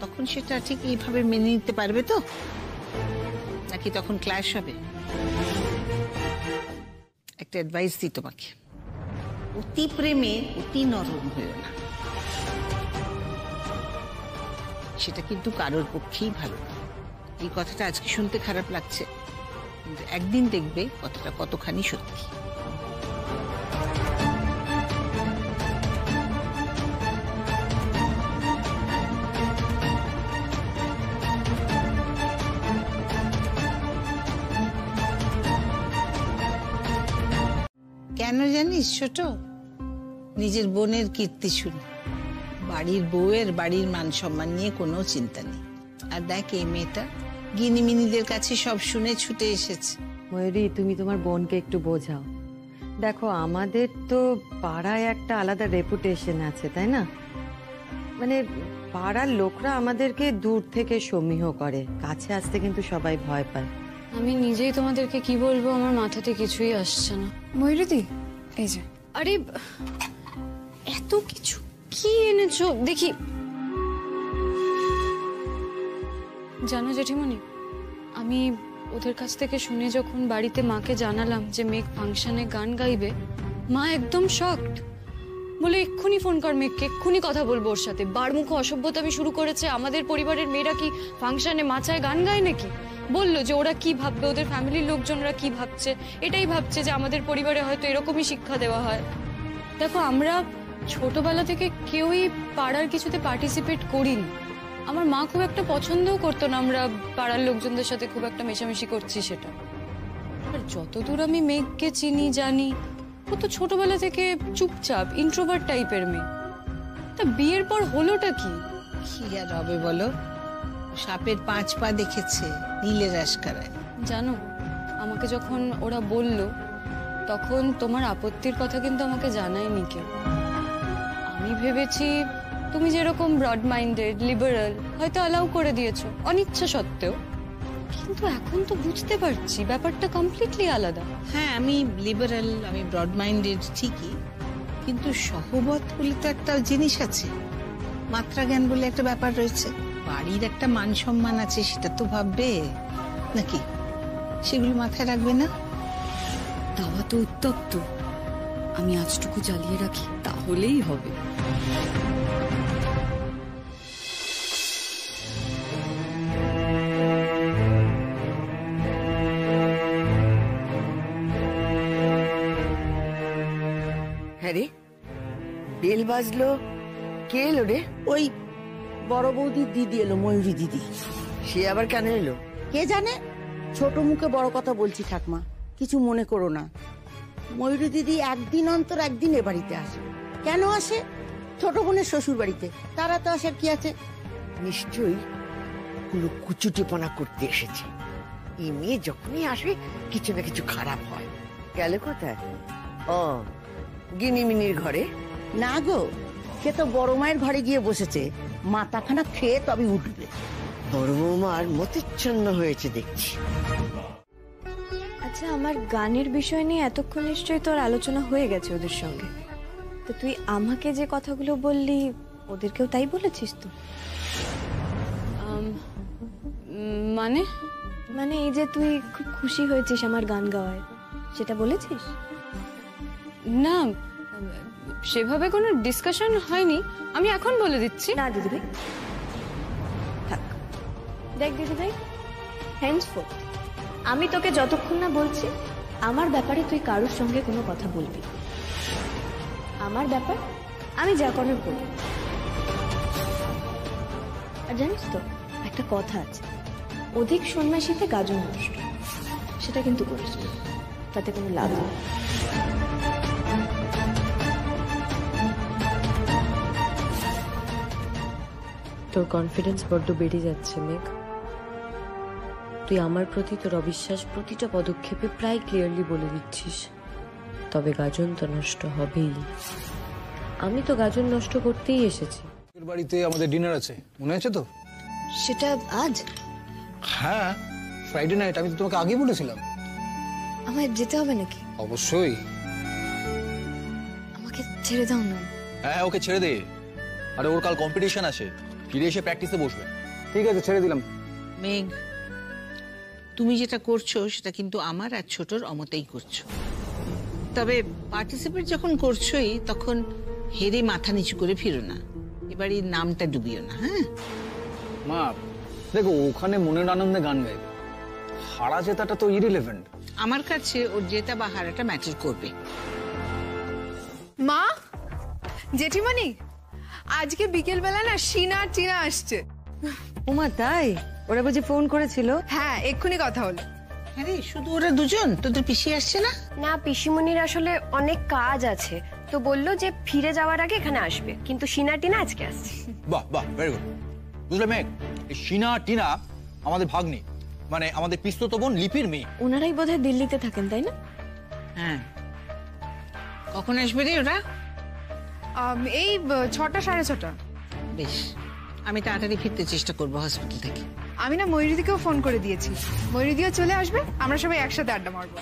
তখন সেটা ঠিক এইভাবে মেনে নিতে পারবে তো? নাকি তখন ক্ল্যাশ হবে? একটা অ্যাডভাইস দিই তোমাকে, অতি প্রেমে অতি নরম হয়েও না, সেটা কিন্তু কারোর পক্ষেই ভালো না। এই কথাটা আজকে শুনতে খারাপ লাগছে, কিন্তু একদিন দেখবে কথাটা কতখানি সত্যি। কেন জানিস ছোট? নিজের বোনের কীর্তি শুনে বাড়ির বউয়ের, বাড়ির মান সম্মান নিয়ে কোনো চিন্তা নেই। আর দেখ, এই মেয়েটা গিনিমিনিদের কাছে সব শুনে ছুটে এসেছে। ময়ূরী, তুমি তোমার বোনকে একটু বোঝাও। দেখো, আমাদের তো পাড়ায় একটা আলাদা রেপুটেশন আছে, তাই না? মানে পাড়ার লোকরা আমাদেরকে দূর থেকে সমীহ করে, কাছে আসতে কিন্তু সবাই ভয় পায়। আমি নিজেই তোমাদেরকে কি বলবো, আমার মাথাতে কিছুই আসছে না। ময়ূরীদি, এই যে। আরে এত কিছু কি এনেছো দেখি। জানো জেঠিমণি, আমি ওদের কাছ থেকে শুনে যখন বাড়িতে মাকে জানালাম যে মেঘ ফাংশনে গান গাইবে, মা একদম শকড। বলে এক্ষুনি ফোন কর মেঘকে, এক্ষুনি কথা বলবো ওর সাথে। বারমুখ অসভ্যতামি শুরু করেছে। আমাদের পরিবারের মেয়েরা কি ফাংশনে মাচায় গান গায় নাকি? বললো যে ওরা কি ভাববে, ওদের ফ্যামিলির লোকজনরা কি ভাবছে, এটাই ভাবছে যে আমাদের পরিবারে হয়তো এরকমই শিক্ষা দেওয়া হয়। দেখো, আমরা ছোটবেলা থেকে কেউই পাড়ার কিছুতে পার্টিসিপেট করিনি। আমার মা খুব একটা পছন্দও করতো না আমরা পাড়ার লোকজনদের সাথে খুব একটা মেশামেশি করছি সেটা। আর যতদূর আমি মেঘকে চিনি জানি, ও তো ছোটবেলা থেকে চুপচাপ ইন্ট্রোভার্ট টাইপের মেয়ে। তা বিয়ের পর হলোটা কি? কি আর হবে বলো, সাপের 5 পা দেখেছে, নীলের আশকারায়। জানো, আমাকে যখন ওরা বলল তখন তোমার আপত্তির কথা কিন্তু আমাকে জানায়নি কেউ। আমি ভেবেছি তুমি যেরকম ব্রড মাইন্ডেড, লিবারাল, হয়তো অ্যালাউ করে দিয়েছো অনিচ্ছা সত্ত্বেও। কিন্তু এখন তো বুঝতে পারছি ব্যাপারটা কমপ্লিটলি আলাদা। হ্যাঁ, আমি লিবারাল, আমি ব্রড মাইন্ডেড ঠিকই, কিন্তু সহবত বলে তো একটা জিনিস আছে, মাত্রা জ্ঞান বলে একটা ব্যাপার রয়েছে। বাড়ির একটা মান সম্মান আছে, সেটা তো ভাববে নাকি? সেগুলো মাথায় রাখবে না? তাওয়া তো উত্তপ্ত, আমি আজটুকু জ্বালিয়ে রাখি, তাহলেই হবে। হ্যাঁ রে, বেল বাজলো, কে এলো রে? ওই বড় বৌদির দিদি এলো, ময়ূরী দিদি। সে আবার কেন এলো? কে জানে, ছোট মুখে বড় কথা বলছি ঠাকমা, কিছু মনে করো না। ময়ূরী দিদি একদিন অন্তর একদিন এ বাড়িতে আসে। কেন আসে? ছোট বোনের শ্বশুর বাড়িতে, তারা তো আসার কি আছে? নিশ্চয়ই কোনো কুচুটিপনা করতে এসেছে। এই মেয়ে যখনই আসে কিছু না কিছু খারাপ হয়। গেল কোথায়? ও, গিনিমিনির ঘরে? না গো, সে তো বড় মায়ের ঘরে গিয়ে বসেছে, মাথাখানা খেয়ে তবে উঠবে। বড় বৌমার মতিচ্ছন্ন হয়েছে দেখছি। আচ্ছা, আমার গানের বিষয় নিয়ে এতক্ষণ নিশ্চয়ই তোর আলোচনা হয়ে গেছে ওদের সঙ্গে। তো তুই আমাকে যে কথাগুলো বললি ওদেরকেও তাই বলেছিস তো? মানে মানে এই যে তুই খুব খুশি হয়েছিস আমার গান গাওয়ায়, সেটা বলেছিস? না, সেভাবে কোনো ডিসকাশন হয়নি। আমি এখন বলে দিচ্ছি। না দিদি ভাই, থাক। দেখ দিদি ভাই, হেন্সফোর্থ আমি তোকে যতক্ষণ না বলছি আমার ব্যাপারে তুই কারোর সঙ্গে কোনো কথা বলবি। আমার ব্যাপার আমি যা করার করব। আর জানিস তো, একটা কথা আছে, অধিক সন্ন্যাসীতে গাজন নষ্ট। সেটা কিন্তু করিস না, তাতে কোনো লাভ নেই। তোর কনফিডেন্স বড্ড বেড়ে যাচ্ছে মেঘ। তুই আমার প্রতি তোর অবিশ্বাস প্রতিটা পদক্ষেপে প্রায় ক্লিয়ারলি বলে দিচ্ছিস। তবে গাজন তো নষ্ট হবেই। আমি তো গাজন নষ্ট করতেই এসেছি। বাড়িতে আমাদের ডিনার আছে, মনে আছে তো? সেটা আজ? হ্যাঁ, ফ্রাইডে নাইট। আমি তো তোমাকে আগেই বলেছিলাম। আমায় যেতে হবে নাকি? অবশ্যই। আমাকে ছেড়ে দাও না। হ্যাঁ, ওকে ছেড়ে দে। আরে ওর কাল কম্পিটিশন আছে, ফিরে এসে প্র্যাকটিসে বসবে। ঠিক আছে, ছেড়ে দিলাম। মেঘ, তুমি যেটা করছো সেটা কিন্তু আমার আর ছোটর অমতেই করছো। তবে পার্টিসিপেট যখন করছোই, তখন হেরে মাথা নিচু করে ফিরো না। এবারে নামটা ডুবিও না। হ্যাঁ মা, দেখো ওখানে মনের আনন্দে গান গাইবে, হারা জেতাটা তো ইরিলেভেন্ট। আমার কাছে ওর জেতা বা হারাটা ম্যাটার করবে। মা, জেঠিমণি, আজকে বিকেল বেলা না শিনা আর টিনা আসছে। ওমা তাই? ওরা বুঝি ফোন করেছিল? হ্যাঁ, এক্ষুনি কথা হলো। আরে শুধু ওরা দুজন? তোদের পিসি আসছে না? না, পিসিমণির আসলে অনেক কাজ আছে, তো বললো যে ফিরে যাওয়ার আগে এখানে আসবে, কিন্তু শিনা টিনা আজকে আসছে। বাহ বাহ, ভেরি গুড। বুঝলে মেঘ, এই শিনা টিনা আমাদের ভাগ্নি, মানে আমাদের পিস্তত বোন লিপির মেয়ে। ওনারাই বোধহয় দিল্লিতে থাকেন, তাই না? হ্যাঁ। কখন আসবে রে ওরা? এই 6টা 6:30। বেশ, আমি তাড়াতাড়ি ফিরতে চেষ্টা করবো হসপিটাল থেকে। আমি না ময়ূরীদিকেও ফোন করে দিয়েছি, ময়ূরীদিও চলে আসবে, আমরা সবাই একসাথে আড্ডা মারবো।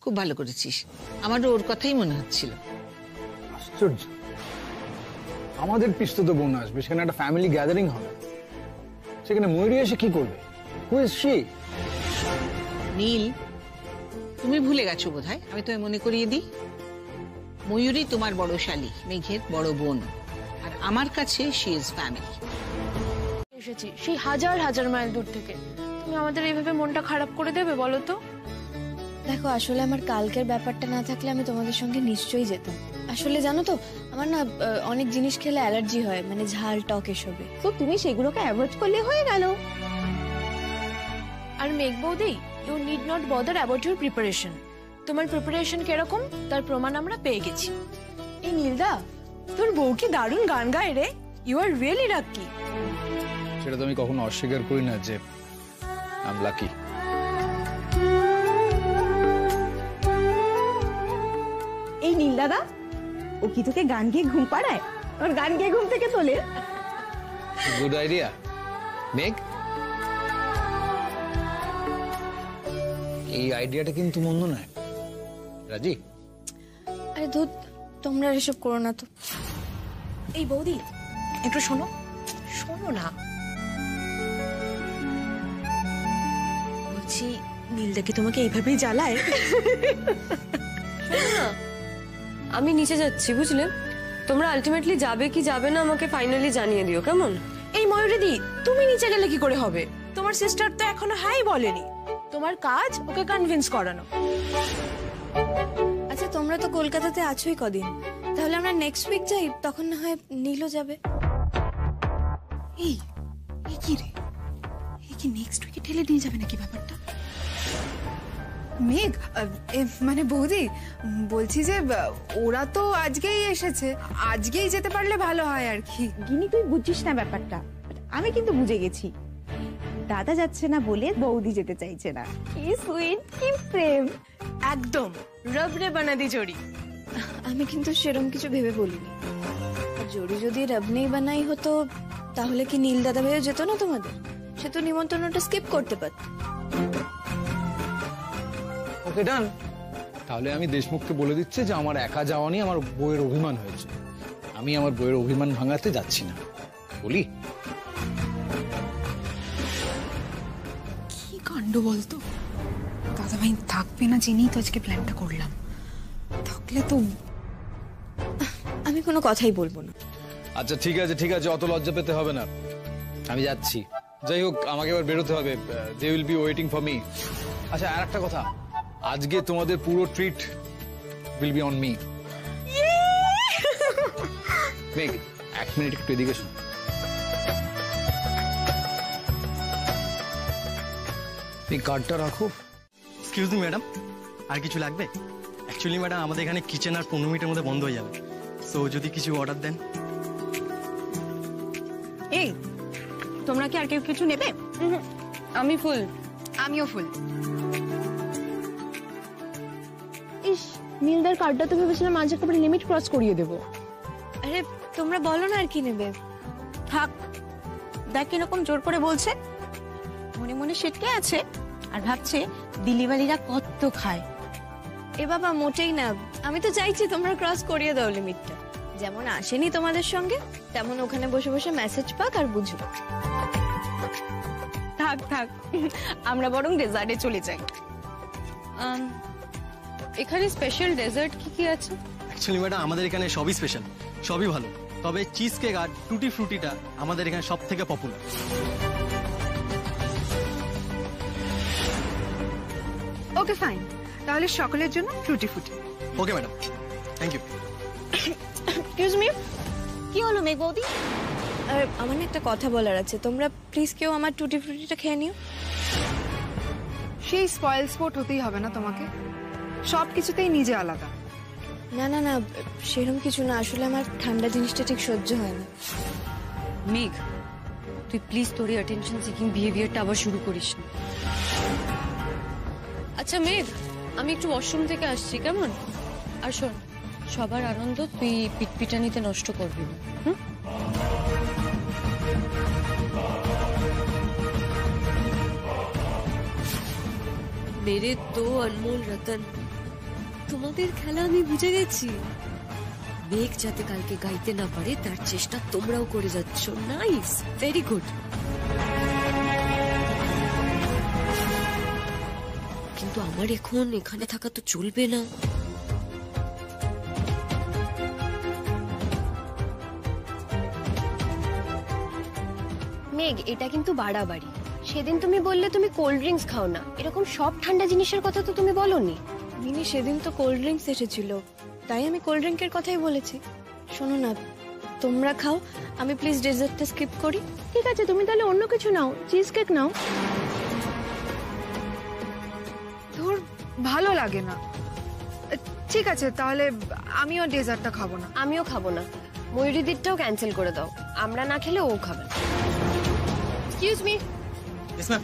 খুব ভালো করেছিস, আমারও ওর কথাই মনে হচ্ছিল। আশ্চর্য, আমাদের পিস্তত বোন আসবে, সেখানে একটা ফ্যামিলি গ্যাদারিং হবে, সেখানে ময়ূরী এসে কি করবে? Who is she? নীল, তুমি ভুলে গেছো বোধহয়, আমি তোমায় মনে করিয়ে দিই। ময়ূরী তোমার বড় শালী, মেঘের বড় বোন, আর আমার কাছে শি ইজ ফ্যামিলি। এসেছি সেই হাজার হাজার মাইল দূর থেকে, তুমি আমাদের এইভাবে মনটা খারাপ করে দেবে বলো তো? দেখো, আসলে আমার কালকের ব্যাপারটা না থাকলে আমি তোমাদের সঙ্গে নিশ্চয়ই যেতাম। আসলে জানো তো, আমার না অনেক জিনিস খেলে অ্যালার্জি হয়, মানে ঝাল টক এসবে। তো তুমি সেগুলোকে অ্যাভয়েড করলে হয়ে গেল। আর মেঘ বৌদি, you need not bother about your preparation. তোমার প্রিপারেশন কিরকম তার প্রমাণ আমরা পেয়ে গেছি। এই নীলদা, তোর বউ কি দারুণ গান গায় রে, ইউ আর রিয়েলি লাকি। সেটা তো আমি কখনো অস্বীকার করি না যে আই এম লাকি। এই নীল দাদা, ও কি তোকে গান গেয়ে ঘুম পাড়ায়? ওর গান গেয়ে ঘুম থেকে তোলে। গুড আইডিয়া মেঘ, এই আইডিয়াটা কিন্তু মন্দ নয়। রাজি? আরে ধুত, তোমরা এসব করো না তো। এই বৌদি, একটু শোনো, শোনো না। বলছি, নীলদা কি তোমাকে এইভাবেই জ্বালায়? শোনো না, আমি নিচে যাচ্ছি, বুঝলে? তোমরা আলটিমেটলি যাবে কি যাবে না আমাকে ফাইনালি জানিয়ে দিও, কেমন? এই ময়ূরীদি, তুমি নিচে গেলে কি করে হবে? তোমার সিস্টার তো এখনো হাই বলেনি। তোমার কাজ ওকে কনভিন্স করানো। আচ্ছা, তোমরা তো কলকাতাতে আছোই কদিন, তাহলে আমরা নেক্সট উইক যাই, তখন না হয় নীলও যাবে। এই কি রে, এই কি নেক্সট উইকে ঠেলে নিয়ে যাবে নাকি ব্যাপারটা? মেঘ, মানে বৌদি, বলছি যে ওরা তো আজকেই এসেছে, আজকেই যেতে পারলে ভালো হয় আর কি। গিনি, তুই বুঝছিস না ব্যাপারটা, আমি কিন্তু বুঝে গেছি। দাদা যাচ্ছে না বলে বৌদি যেতে চাইছে না। কি সুইট, কি প্রেম! একদম রবরে বানাদি জড়ি। আমি কিন্তু সেরকম কিছু ভেবে বলিনি। জড়ি যদি রবনেই বানাই হতো, তাহলে কি নীল দাদা ভাইও যেত না তোমাদের? সে তো নিমন্ত্রণটা স্কিপ করতে পারত। ওকে ডান। তাহলে আমি দেশমুখকে বলে দিচ্ছি যে আমার একা যাওয়া নিয়ে আমার বউয়ের অভিমান হয়েছে, আমি আমার বউয়ের অভিমান ভাঙাতে যাচ্ছি না। বলি কি কাণ্ড বলতো, দাদা ভাই থাকবে না জেনেই তো আজকে প্ল্যানটা করলাম, থাকলে তো আমি কোনো কথাই বলবো না। আচ্ছা ঠিক আছে ঠিক আছে, অত লজ্জা পেতে হবে না, আমি যাচ্ছি। যাই হোক, আমাকে এবার বেরোতে হবে, they will be waiting for me. আচ্ছা, আর একটা কথা, আজকে তোমাদের পুরো treat will be on me. Megh, এক মিনিট একটু এদিকে শুন। এই কার্ডটা রাখো। এক্সকিউজ মি ম্যাডাম, আর কিছু লাগবে? অ্যাকচুয়ালি ম্যাডাম, আমাদের এখানে কিচেন আর 15 মিনিটের মধ্যে বন্ধ হয়ে যাবে, সো যদি কিছু অর্ডার দেন। এই, তোমরা কি আর কেউ কিছু নেবে? আমি ফুল। আমিও ফুল। ইস, নীলদার কার্ডটা তো ভেবেছিলাম আজ একেবারে লিমিট ক্রস করিয়ে দেবো। আরে তোমরা বলো না আর কি নেবে। থাক, দেখ কিরকম জোর করে বলছে, মনে মনে সেটকে আছে আর ভাবছে দিলিবালিরা কত খায়। এ বাবা, মোটেই না। আমি তো চাইছি তোমরা ক্রস করিয়ে দাও লিমিটটা। যেমন আসেনি তোমাদের সঙ্গে, তেমন ওখানে বসে বসে মেসেজ পাক আর বুঝবো। থাক থাক, আমরা বরং ডেজার্টে চলে যাই। এখানে স্পেশাল ডেজার্ট কি কি আছে? অ্যাকচুয়ালি ম্যাডাম, আমাদের এখানে সবই স্পেশাল, সবই ভালো, তবে চিজ কেক আর টুটি ফ্রুটিটা আমাদের এখানে সব থেকে পপুলার। ওকে ফাইন, তাহলে সকলের জন্য টুটি ফুটি। Okay madam, thank you. Excuse me, কি হলো মেঘ বৌদি? আর আমার না একটা কথা বলার আছে, তোমরা প্লিজ কেউ আমার টুটি ফ্রুটিটা খেয়ে নিও। সেই স্পয়েল স্পোর্ট হতেই হবে না তোমাকে, সব কিছুতেই নিজে আলাদা। না না না, সেরকম কিছু না, আসলে আমার ঠান্ডা জিনিসটা ঠিক সহ্য হয় না। মেঘ, তুই প্লিজ তোর অ্যাটেনশন সিকিং বিহেভিয়ারটা আবার শুরু করিস না। আচ্ছা মেঘ, আমি একটু ওয়াশরুম থেকে আসছি, কেমন? আর শোন, সবার আনন্দ তুই পিটপিটানিতে নষ্ট করবি না, হুম? মেরে তো অনমোল রতন, তোমাদের খেলা আমি বুঝে গেছি। মেঘ যাতে কালকে গাইতে না পারে তার চেষ্টা তোমরাও করে যাচ্ছ। Nice, very good. কিন্তু কিন্তু আমার এখন এখানে থাকা তো চলবে না। মেঘ, এটা কিন্তু বাড়াবাড়ি। সেদিন তুমি বললে তুমি কোল্ড ড্রিঙ্কস খাও না, এরকম সব ঠান্ডা জিনিসের কথা তো তুমি বলোনি। মিনি, সেদিন তো কোল্ড ড্রিঙ্কস এসেছিল, তাই আমি কোল্ড ড্রিঙ্কের কথাই বলেছি। শোনো না, তোমরা খাও, আমি প্লিজ ডেজার্টটা স্কিপ করি। ঠিক আছে, তুমি তাহলে অন্য কিছু নাও, চিজ কেক নাও। তোর ভালো লাগে না? ঠিক আছে, তাহলে আমিও ডেজার্টটা খাবো না। আমিও খাবো না। ময়ূরীদিরটাও ক্যান্সেল করে দাও, আমরা না খেলে ও খাবে। Excuse me, yes ma'am.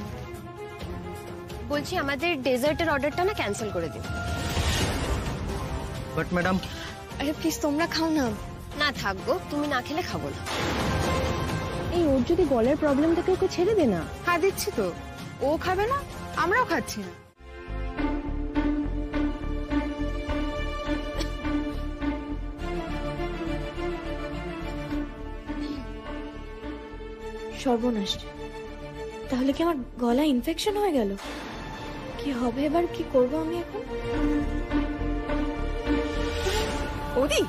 বলছি আমাদের ডেজার্টের অর্ডারটা না ক্যান্সেল করে দিন। But madam. আরে প্লিজ তোমরা খাও না। না থাকবো, তুমি না খেলে খাবো না। এই ওর যদি গলার প্রবলেম থাকে ওকে ছেড়ে দে না। হ্যাঁ দিচ্ছি তো, ও খাবে না, আমরাও খাচ্ছি না। সর্বনাশ, তাহলে কি আমার গলা ইনফেকশন হয়ে গেল? কি হবে এবার, কি করব আমি এখন? ওদি,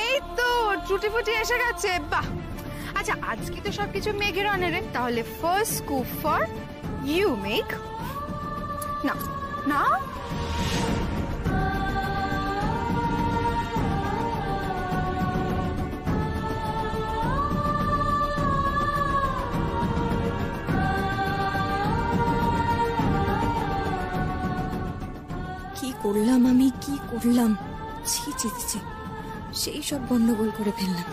এই তো টুটি ফুটি এসে গেছে। বাহ, আচ্ছা আজকে তো সবকিছু মেঘের অনারে, তাহলে ফার্স্ট স্কুপ ফর ইউ মেঘ। না না, কি করলাম আমি, কি করলাম? ছি ছি ছি, সেই সব গন্ডগোল করে ফেললাম।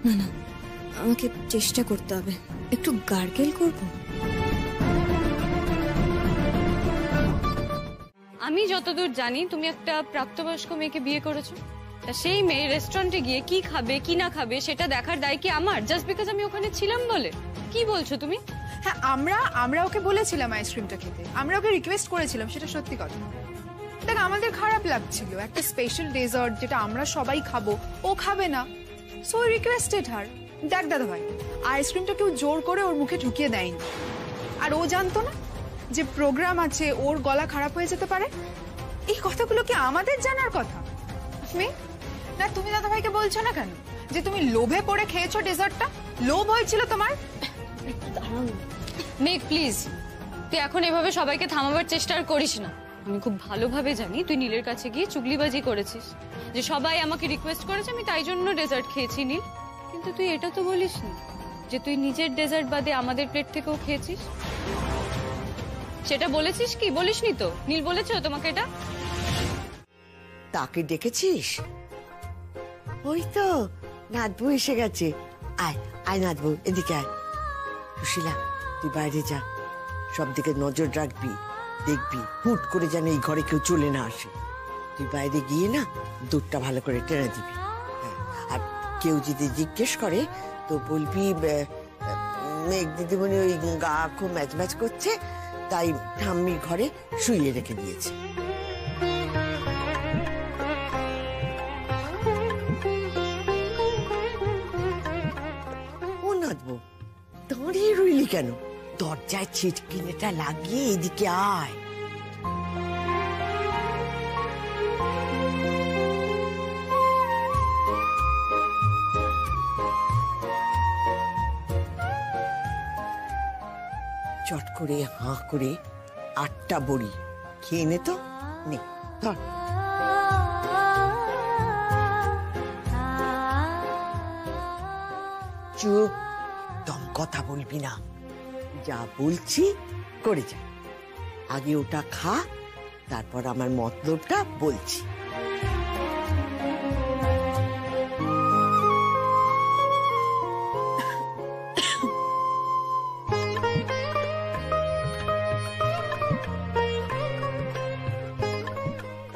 না না, আমাকে চেষ্টা করতে হবে, একটু গার্গেল করব। আমি যতদূর জানি তুমি একটা প্রাপ্তবয়স্ক মেয়েকে বিয়ে করেছো। তা সেই মেয়ে রেস্টুরেন্টে গিয়ে কি খাবে কি না খাবে সেটা দেখার দায় কি আমার, জাস্ট বিকজ আমি ওখানে ছিলাম বলে? কি বলছো তুমি? হ্যাঁ আমরা ওকে বলেছিলাম আইসক্রিমটা খেতে, আমরা ওকে রিকোয়েস্ট করেছিলাম, সেটা সত্যি কথা। দেখ আমাদের খারাপ লাগছিল, একটা স্পেশাল ডেজার্ট যেটা আমরা সবাই খাবো ও খাবে না, সো রিকোয়েস্টেড হার। দেখ দাদা ভাই, আইসক্রিমটা কেউ জোর করে ওর মুখে ঢুকিয়ে দেয়নি, আর ও জানতো না যে প্রোগ্রাম আছে, ওর গলা খারাপ হয়ে যেতে পারে। এই কথাগুলো কি আমাদের জানার কথা? না তুমি দাদা ভাইকে বলছো না কেন যে তুমি লোভে পড়ে খেয়েছো ডেজার্টটা? লোভ হয়েছিল তোমার? মেঘ প্লিজ, তুই এখন এভাবে সবাইকে থামাবার চেষ্টা আর করিস না। আমি খুব ভালোভাবে জানি তুই নীলের কাছে গিয়ে চুগলিবাজি করেছিস, যে সবাই আমাকে রিকোয়েস্ট করেছে আমি তাই জন্য ডেজার্ট খেয়েছি নীল। কিন্তু তুই এটা তো বলিস না যে তুই নিজের ডেজার্ট বাদে আমাদের প্লেট থেকেও খেয়েছিস। সেটা বলেছিস কি? বলিসনি তো? নীল বলেছে তোমাকে এটা? তাকে ডেকেছিস? ওই তো নাতবু এসে গেছে। আয় আয় নাতবু, এদিকে আয়। সুশীলা, তুই বাইরে যা, সব দিকে নজর রাখবি, দেখবি হুট করে যেন এই ঘরে কেউ চলে না আসে। তুই বাইরে গিয়ে না দুধটা ভালো করে টেনে দিবি। আর কেউ যদি জিজ্ঞেস করে তো বলবি মেঘ দিদিমণি ওই গা খুব ম্যাচ ম্যাচ করছে, তাই ঠাম্মির ঘরে শুইয়ে রেখে দিয়েছে। ও নাতবু, দাঁড়িয়ে রইলি কেন? দরজায় ছিটকিনিটা লাগিয়ে এদিকে আয়। চট করে হাঁ করে 8টা বড়ি খেয়ে নে তো। নে ধর। চুপ, দম কথা বলবি না, যা বলছি করে যা। আগে ওটা খা, তারপর আমার মতলবটা বলছি।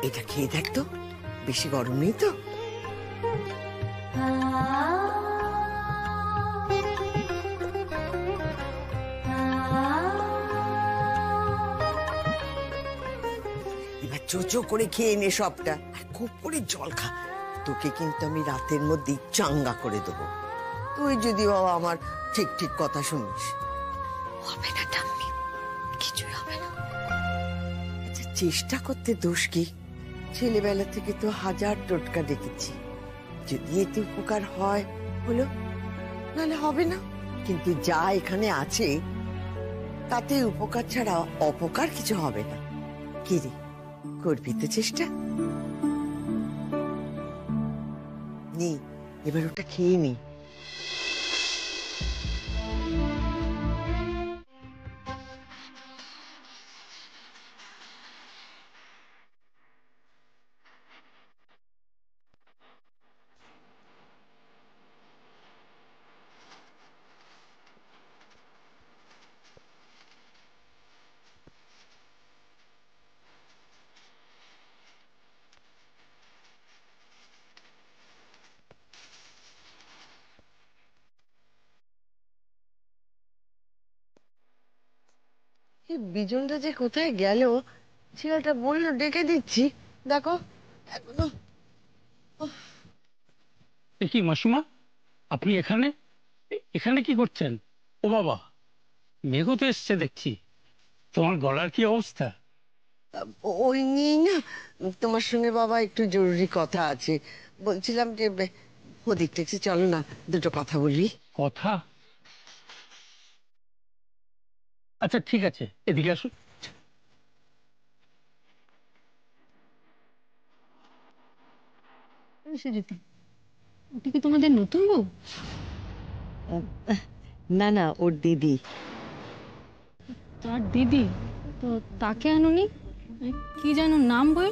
এটা খেয়ে দেখ তো, বেশি গরম নেই তো? চোচো করে খেয়ে নে সবটা, আর খুব করে জল খা। তোকে কিন্তু আমি রাতের মধ্যেই চাঙ্গা করে দেবো, তুই যদি বাবা আমার ঠিক ঠিক কথা শুনিস। হবে না ঠাম্মি, কিছুই হবে না। আচ্ছা, চেষ্টা করতে দোষ কি? ছেলেবেলা থেকে তো হাজার টোটকা দেখেছি, যদি এতে উপকার হয় হলো, নাহলে হবে না। কিন্তু যা এখানে আছে তাতে উপকার ছাড়া অপকার কিছু হবে না। কি রে, করবি তো চেষ্টা? নি, এবার ওটা খেয়ে নি। বিজনটা যে কোথায় গেল, ছেলেটা বললো ডেকে দিচ্ছি, দেখো এখনো। কি মাসিমা, আপনি এখানে এখানে কি করছেন? ও বাবা, মেঘও তো এসছে দেখছি। তোমার গলার কি অবস্থা? ওই নিয়ে না তোমার সঙ্গে বাবা একটু জরুরি কথা আছে। বলছিলাম যে ওদিকটা একটু চলো না, দুটো কথা বলি। কথা? আচ্ছা ঠিক আছে, এদিকে আসুন। ওটা কি তোমাদের নতুন বউ? না না, ওর দিদি। তার দিদি? তো তাকে আনুনি? কি জানো নাম বই?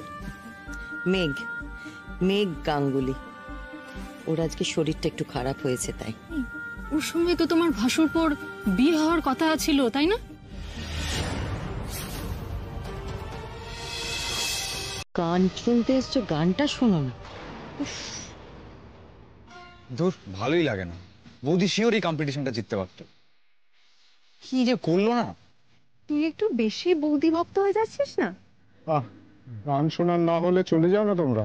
মেঘ, মেঘ গাঙ্গুলি। ওর আজকে শরীরটা একটু খারাপ হয়েছে তাই। ওর সঙ্গে তো তোমার ভাসুরপোর বিয়ে হওয়ার কথা ছিল, তাই না? গান শুনতে এসছো, গানটা শোনো না। ধুর, ভালোই লাগে না। বৌদি শিওর এই কম্পিটিশনটা জিততে পারতো। কি যে করলো না। তুই একটু বেশি বৌদি ভক্ত হয়ে যাচ্ছিস না? গান শোনার না হলে চলে যাও না তোমরা।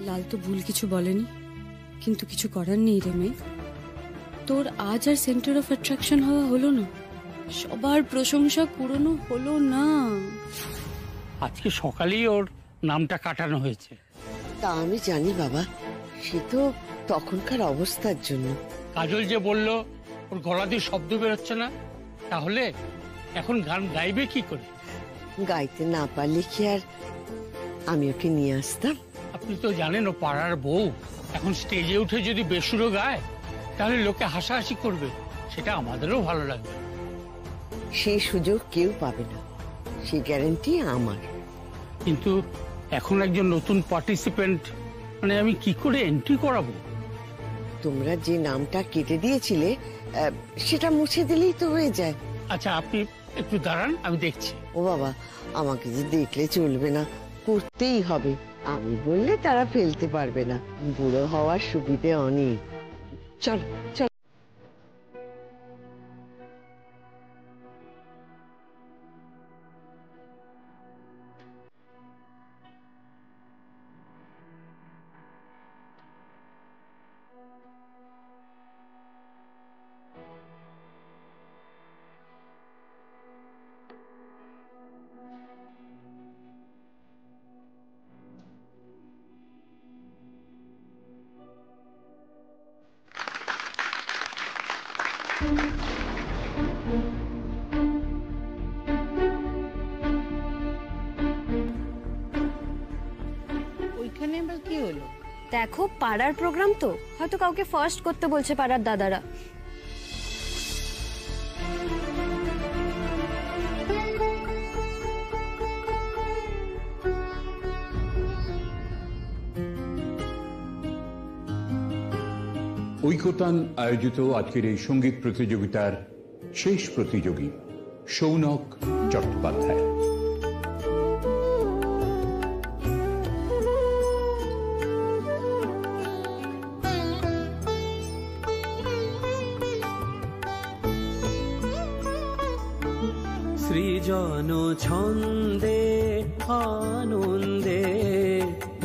লাল তো ভুল কিছু বলেনি, কিন্তু কিছু করার নেই রে মেয়ে। তোর আজ আর সেন্টার অফ অ্যাট্রাকশন হওয়া হলো না, সবার প্রশংসা কুড়ানো হলো না। আজকে সকালেই ওর নামটা কাটানো হয়েছে। তা আমি জানি বাবা, সে তো তখনকার অবস্থার জন্য। কাজল যে বলল ওর গলা দিয়ে শব্দ বেরোচ্ছে না, তাহলে এখন গান গাইবে কি করে? গাইতে না পারলে কি আর আমি ওকে নিয়ে আসতাম? আপনি তো জানেন ও পাড়ার বউ, এখন স্টেজে উঠে যদি বেসুরো গায় তাহলে লোকে হাসাহাসি করবে, সেটা আমাদেরও ভালো লাগবে। সেই সুযোগ কেউ পাবে না, সেই গ্যারান্টি আমার। কিন্তু এখন একজন নতুন পার্টিসিপেন্ট, মানে আমি কি করে এন্ট্রি করাবো? তোমরা যে নামটা কেটে দিয়েছিলে সেটা মুছে দিলেই তো হয়ে যায়। আচ্ছা আপনি একটু দাঁড়ান, আমি দেখছি। ও বাবা, আমাকে যে দেখলে চলবে না, করতেই হবে। আমি বললে তারা ফেলতে পারবে না। বুড়ো হওয়ার সুবিধে অনেক। চল চল। ওইখানে আবার কি হলো? দেখো, পাড়ার প্রোগ্রাম তো, হয়তো কাউকে ফার্স্ট করতে বলছে পাড়ার দাদারা। ঐকতান আয়োজিত আজকের এই সঙ্গীত প্রতিযোগিতার শেষ প্রতিযোগী সৌনক চট্টোপাধ্যায়। সৃজন ছন্দে আনন্দে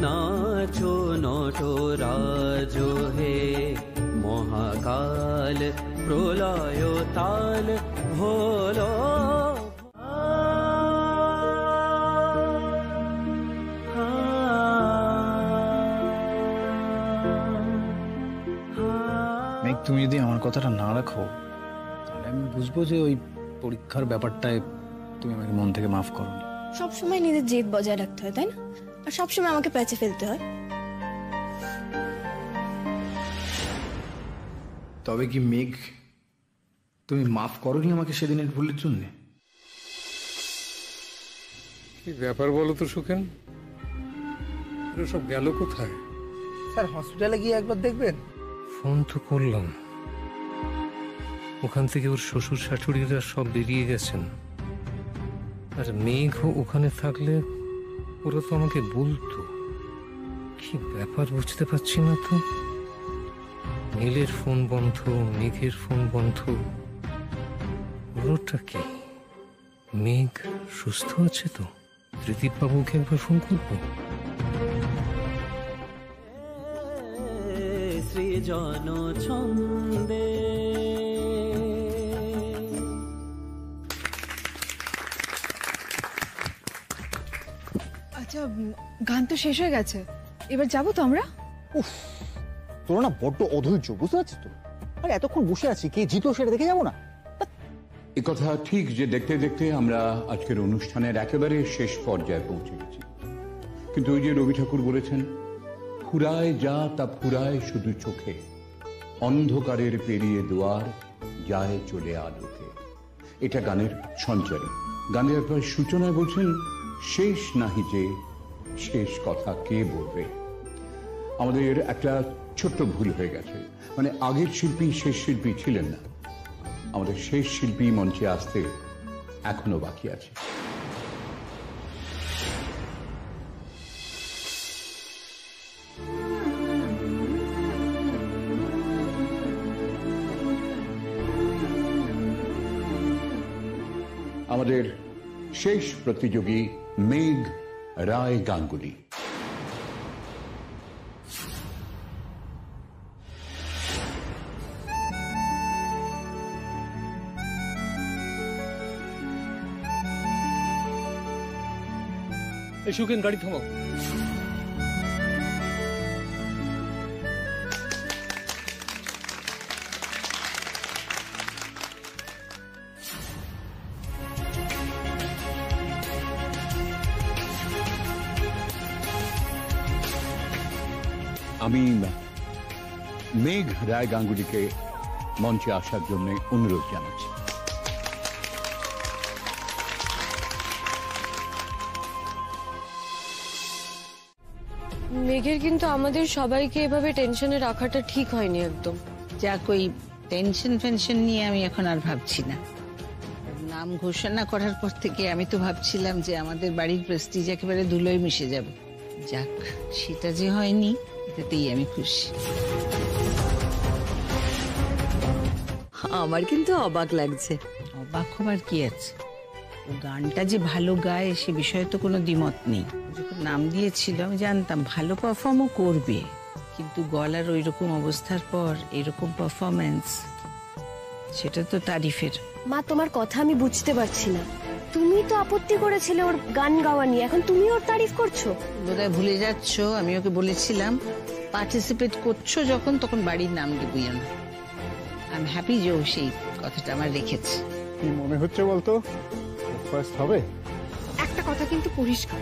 নাচো নটরাজ হে, মহাকাল প্রলয় তাল হলো। মেঘ, তুমি যদি আমার কথাটা না রাখো তাহলে আমি বুঝবো যে ওই পরীক্ষার ব্যাপারটায় তুমি আমাকে মন থেকে মাফ করো। সবসময় নিজের জেদ বজায় রাখতে হয়, তাই না? আর সবসময় আমাকে প্যাচে ফেলতে হয়। তবে কি মেঘ, তুমি মাফ করোনি আমাকে সেদিনের ভুলের জন্য? কি ব্যাপার বলো তো সুখেন, সব গেল কোথায়? স্যার, হসপিটালে গিয়ে একবার দেখবেন। ফোন তো করলাম, ওখান থেকে ওর শ্বশুর শাশুড়িরা সব বেরিয়ে গেছেন। আর মেঘ ওখানে থাকলে ওরা তো আমাকে বলতো। কি ব্যাপার বুঝতে পারছি না তো। নীলের ফোন বন্ধ, মেঘের ফোন বন্ধ, ওটা কি? মেঘ সুস্থ আছে তো? ত্রিদীপ বাবুকে একবার ফোন করবো। সৃজন ছন্দে। আচ্ছা, গান তো শেষ হয়ে গেছে, এবার যাবো তো আমরা? তোর না বড্ড অধৈর্য, বুঝতে পারছিস তো? আর এতক্ষণ বসে আছি, কে জিতলো সেটা দেখে যাবো না? এ কথা ঠিক যে দেখতে দেখতে আমরা আজকের অনুষ্ঠানের একেবারে শেষ পর্যায়ে পৌঁছে গেছি। কিন্তু ওই যে রবি ঠাকুর বলেছেন, ফুরায় যা তা ফুরায় শুধু চোখে, অন্ধকারের পেরিয়ে দুয়ার যায় চলে আলোকে। এটা গানের সঞ্চারী। গানের একবার সূচনায় বলছেন, শেষ নাহি যে শেষ কথা কে বলবে। আমাদের একটা ছোট্ট ভুল হয়ে গেছে, মানে আগের শিল্পী শেষ শিল্পী ছিলেন না। আমাদের শেষ শিল্পী মঞ্চে আসতে এখনো বাকি আছে। আমাদের শেষ প্রতিযোগী মেঘ রায় গাঙ্গুলি। এই সুখেন, গাড়ি থামাও। আমি মেঘ রায় গাঙ্গুলিকে মঞ্চে আসার জন্য অনুরোধ জানাচ্ছি। মেঘের কিন্তু আমাদের সবাইকে এভাবে টেনশনে রাখাটা ঠিক হয়নি একদম। যাক, ওই টেনশন ফেনশন নিয়ে আমি এখন আর ভাবছি না। নাম ঘোষণা করার পর থেকে আমি তো ভাবছিলাম যে আমাদের বাড়ির প্রেস্টিজ একেবারে ধুলোয় মিশে যাবে। যাক, সেটা যে হয়নি, এটাতেই আমি খুশি। আমার কিন্তু অবাক লাগছে। অবাক হবার কি আছে? ও গানটা যে ভালো গায় সে বিষয়ে তো কোনো দ্বিমত নেই। যখন নাম দিয়েছিল আমি জানতাম ভালো পারফর্মও করবে, কিন্তু গলার ওই রকম অবস্থার পর এরকম পারফরমেন্স, সেটা তো তারিফের। মা, তোমার কথা আমি বুঝতে পারছি না। তুমি তো আপত্তি করেছিলে ওর গান গাওয়া নিয়ে, এখন তুমি ওর তারিফ করছো। বোধহয় ভুলে যাচ্ছ, আমি ওকে বলেছিলাম পার্টিসিপেট করছো যখন, তখন বাড়ির নাম দিবইও না। আই এম হ্যাপি যে ও সেই কথাটা আমার রেখেছে। কি মনে হচ্ছে বলতো, ফার্স্ট হবে? একটা কথা কিন্তু পরিষ্কার,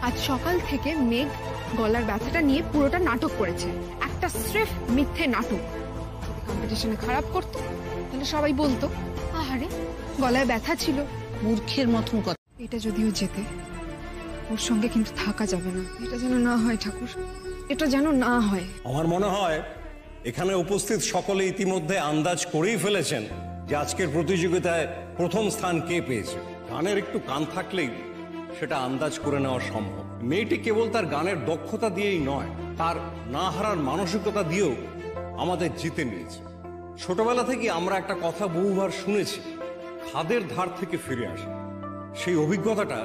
আজ সকাল থেকে মেঘ গলার ব্যথাটা নিয়ে পুরোটা নাটক করেছে। একটা স্রেফ মিথ্যে নাটক। কম্পিটিশনে খারাপ করতো তাহলে সবাই বলতো আহারে গলায় ব্যথা ছিল। মূর্খের মতন কথা। এটা যদিও যেতে, ওর সঙ্গে কিন্তু থাকা যাবে না। এটা যেন না হয় ঠাকুর, এটা যেন না হয়। আমার মনে হয় এখানে উপস্থিত সকলে ইতিমধ্যে আন্দাজ করেই ফেলেছেন যে আজকের প্রতিযোগিতায় প্রথম স্থান কে পেয়েছে। গানের একটু কান থাকলেই সেটা আন্দাজ করে নেওয়া সম্ভব। মেয়েটি কেবল তার গানের দক্ষতা দিয়েই নয়, তার না হারার মানসিকতা দিয়েও আমাদের জিতে নিয়েছে। ছোটবেলা থেকে আমরা একটা কথা বহুবার শুনেছি, খাদের ধার থেকে ফিরে আসে। সেই অভিজ্ঞতাটা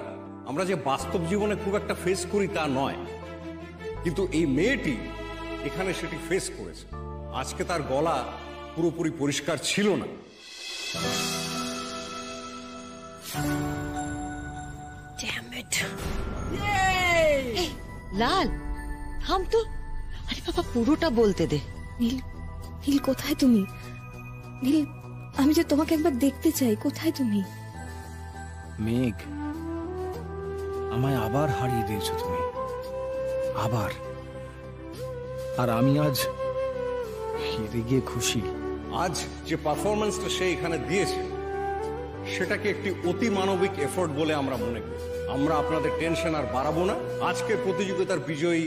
আমরা যে বাস্তব জীবনে খুব একটা ফেস করি তা নয়, কিন্তু এই মেয়েটি এখানে সেটি ফেস করেছে। আজকে তার গলা পুরোপুরি পরিষ্কার ছিল না। লাল থাম তো, আরে বাবা পুরোটা বলতে দে। নীল, নীল কোথায় তুমি? নীল, আমি যে তোমাকে একবার দেখতে চাই, কোথায় তুমি? মেঘ, আমায় আবার হারিয়ে দিয়েছো তুমি, আবার। আর আমি আজ হেরে গিয়ে খুশি। আজ যে পারফরমেন্সটা সে এখানে দিয়েছে সেটাকে একটি অতি মানবিক এফোর্ট বলে আমরা মনে করি। আমরা আপনাদের টেনশন আর বাড়াবো না। আজকের প্রতিযোগিতার বিজয়ী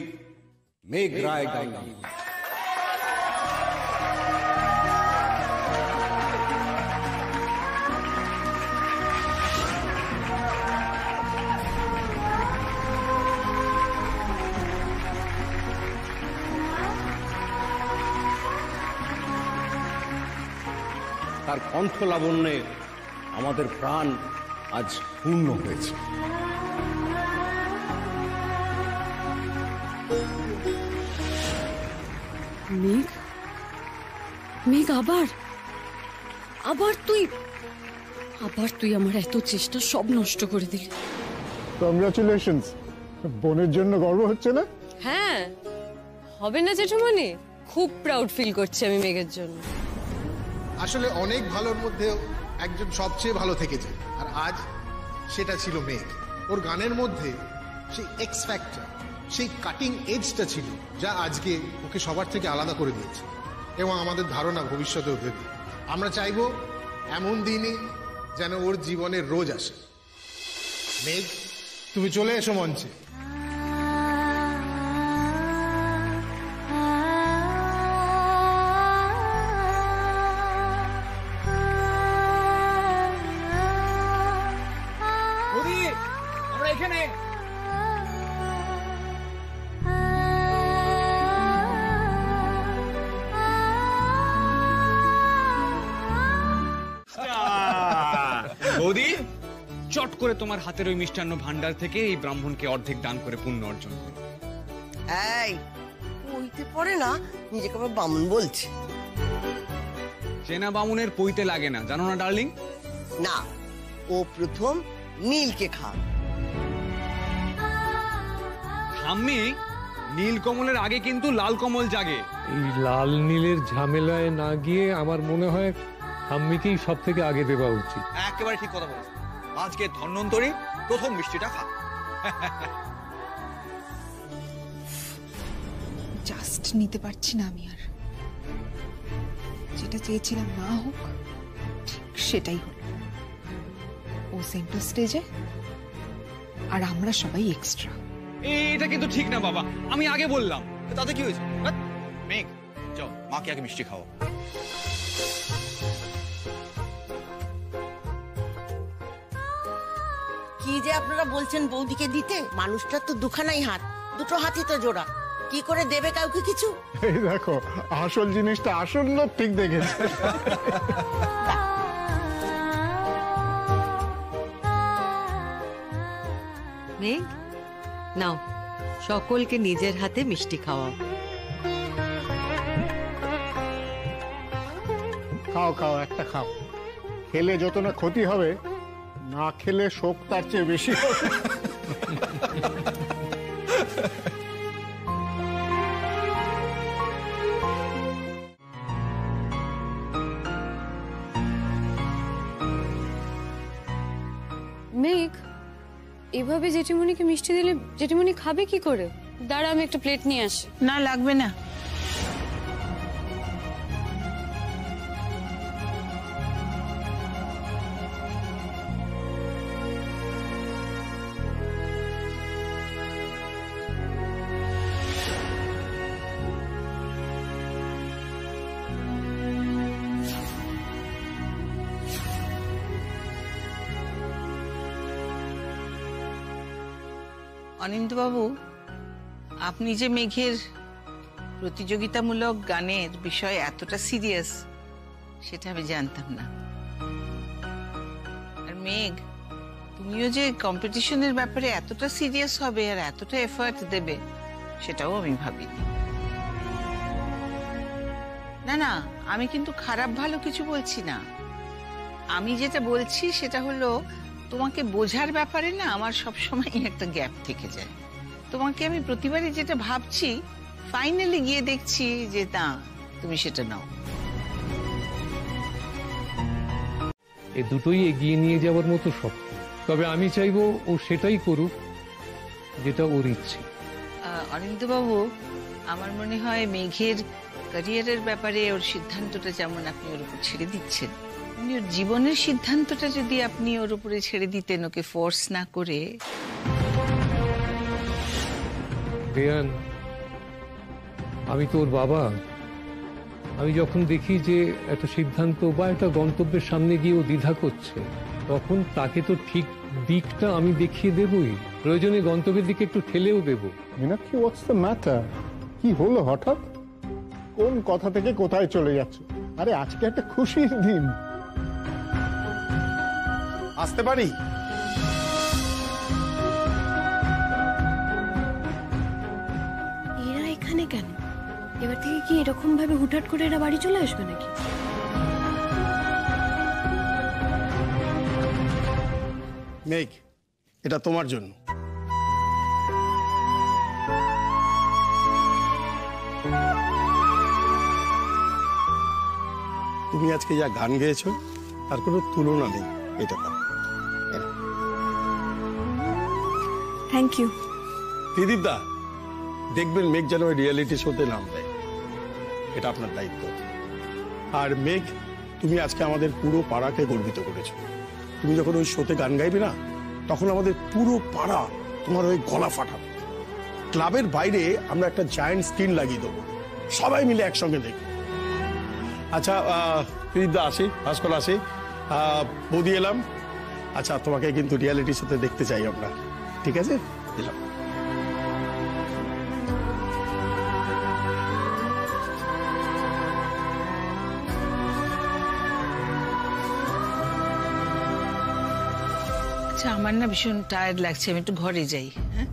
মেঘ রায় গাঙ্গুলি। তার কণ্ঠ লাবণ্যে আমাদের প্রাণ আজ পূর্ণ হয়েছে। মেঘ, মেঘ আবার আবার তুই আমার এত চেষ্টা সব নষ্ট করে দিলি। কংগ্রাচুলেশনস। বোনের জন্য গর্ব হচ্ছে না? হ্যাঁ, হবে না জেঠুমনি? খুব প্রাউড ফিল করছি আমি মেঘের জন্য। আসলে অনেক ভালোর মধ্যেও একজন সবচেয়ে ভালো থেকেছে, আর আজ সেটা ছিল মেঘ। ওর গানের মধ্যে সেই এক্স ফ্যাক্টর, সেই কাটিং এজটা ছিল যা আজকে ওকে সবার থেকে আলাদা করে দিয়েছে এবং আমাদের ধারণা ভবিষ্যতেও দেবে। আমরা চাইবো এমন দিনই যেন ওর জীবনের রোজ আসে। মেঘ, তুমি চলে এসো মঞ্চে। আমরা এখানে। বৌদি, চট করে তোমার হাতের ওই মিষ্টান্ন ভান্ডার থেকে এই ব্রাহ্মণকে অর্ধেক দান করে পুণ্য অর্জন করো। এই কইতে পড়ে না, নিজেকে আবার বামুন বলছে। চেনা বামুনের পইতে লাগে না, জানো না ডার্লিং? না, ও প্রথম নীলকে খা। ঠাম্মি, নীল কমলের আগে কিন্তু লাল কমল জাগে। এই লাল নীলের ঝামেলায় না গিয়ে আমার মনে হয় ঠাম্মিকেই সব থেকে আগে দেওয়া উচিত। একেবারে ঠিক কথা বলেছ। আজকে ধন্বন্তরী প্রথম মিষ্টিটা খা। জাস্ট নিতে পারছি না আমি আর। যেটা চেয়েছিলাম না হোক, ঠিক সেটাই হলো। ও সেন্টার স্টেজে আর আমরা সবাই এক্সট্রা। এটা কিন্তু ঠিক না বাবা, আমি আগে বললাম। তাতে কি হয়েছে? মেঘ, যাও মাকে আগে মিষ্টি খাও। কি যে আপনারা বলছেন বৌদিকে দিতে? মানুষটার তো দুখানাই হাত, দুটো হাতই তো জোড়া, কি করে দেবে কাউকে কিছু? এই দেখো, আসল জিনিসটা আসল লোক ঠিক দেখেছে। মেঘ, নাও সকলকে নিজের হাতে মিষ্টি খাওয়াও। খাও খাও, একটা খাও। খেলে যত না ক্ষতি হবে, না খেলে শোক তার চেয়ে বেশি হবে। মেঘ, এভাবে জেঠিমনিকে মিষ্টি দিলে জেঠিমনি খাবে কি করে? দাঁড়া, আমি একটা প্লেট নিয়ে আসি। না, লাগবে না। অনিন্দবাবু, আপনি যে মেঘের প্রতিযোগিতামূলক গানের বিষয়ে এতটা সিরিয়াস সেটা আমি জানতাম না। আর মেঘ, তুমিও যে কম্পিটিশনের ব্যাপারে এতটা সিরিয়াস হবে আর এতটা এফার্ট দেবে সেটাও আমি ভাবিনি। না না, আমি কিন্তু খারাপ ভালো কিছু বলছি না। আমি যেটা বলছি সেটা হলো তোমাকে বোঝার ব্যাপারে না আমার সবসময় একটা গ্যাপ থেকে যায়। তোমাকে আমি প্রতিবারই যেটা ভাবছি ফাইনালি গিয়ে দেখছি যে না, তুমি সেটা নাও। এই দুটোই এগিয়ে নিয়ে যাওয়ার মতো স্বপ্ন, তবে আমি চাইবো ও সেটাই করুক যেটা ওর ইচ্ছে। অরিন্দবাবু, আমার মনে হয় মেঘের ক্যারিয়ারের ব্যাপারে ওর সিদ্ধান্তটা যেমন আপনি ওর উপর ছেড়ে দিচ্ছেন, ওর জীবনের সিদ্ধান্তটা যদি আপনি ওর উপরে ছেড়ে দিতেন, ওকে ফোর্স না করে। বেয়ান, আমি তো ওর বাবা। আমি যখন দেখি যে একটা সিদ্ধান্ত বা একটা গন্তব্যের সামনে গিয়ে ও দ্বিধা করছে, তখন তাকে তো ঠিক দিকটা আমি দেখিয়ে দেবই, প্রয়োজনে গন্তব্যের দিকে একটু ঠেলেও দেবো। Meenakshi, what's the matter? কি হলো হঠাৎ? কোন কথা থেকে কোথায় চলে যাচ্ছ? আরে আজকে একটা খুশির দিন। আসতে পারি? এরা এখানে কেন? এবার থেকে কি এরকম ভাবে হুটহাট করে এরা বাড়ি চলে আসবে নাকি? মেঘ, এটা তোমার জন্য। তুমি আজকে যা গান গেয়েছো তার কোনো তুলনা নেই। এটা থ্যাংক ইউ। ত্রিদীপদা, দেখবেন মেঘ যেন রিয়েলিটি শোতে নাম দেয়, এটা আপনার দায়িত্ব। আর মেঘ, তুমি আজকে আমাদের পুরো পাড়াকে গর্বিত করেছো। তুমি যখন ওই শোতে গান গাইবে না, তখন আমাদের পুরো পাড়া তোমার ওই গলা ফাটাবে। ক্লাবের বাইরে আমরা একটা জায়ান্ট স্ক্রিন লাগিয়ে দেবো, সবাই মিলে একসঙ্গে দেখবো। আচ্ছা ত্রিদীপদা, আসি, ভাস্কর আসি, বৌদি এলাম। আচ্ছা, তোমাকে কিন্তু রিয়েলিটি শোতে দেখতে চাই আমরা, ঠিক আছে? এলাম। আচ্ছা, আমার না ভীষণ টায়ার্ড লাগছে, আমি একটু ঘরে যাই। হ্যাঁ,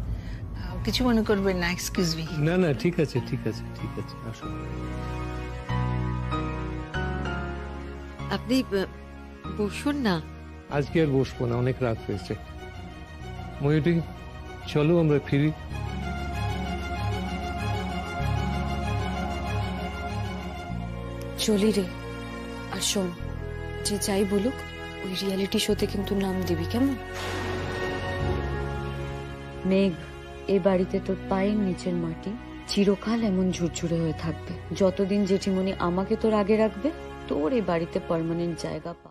কিছু মনে করবেন না, এক্সকিউজ মি। না না, ঠিক আছে ঠিক আছে ঠিক আছে, আসো। আপনি বসুন না। আজকে আর বসবো না, অনেক রাত হয়েছে। ময়ূরী, চলো আমরা ফিরি। চলি রে। আর শোন, যে যাই বলুক ওই রিয়েলিটি শোতে কিন্তু নাম দিবি, কেমন? মেঘ, এ বাড়িতে তোর পায়ের নিচের মাটি চিরকাল এমন ঝুরঝুরে হয়ে থাকবে। যতদিন জেঠিমণি আমাকে তোর আগে রাখবে, তোর এই বাড়িতে পার্মানেন্ট জায়গা পা।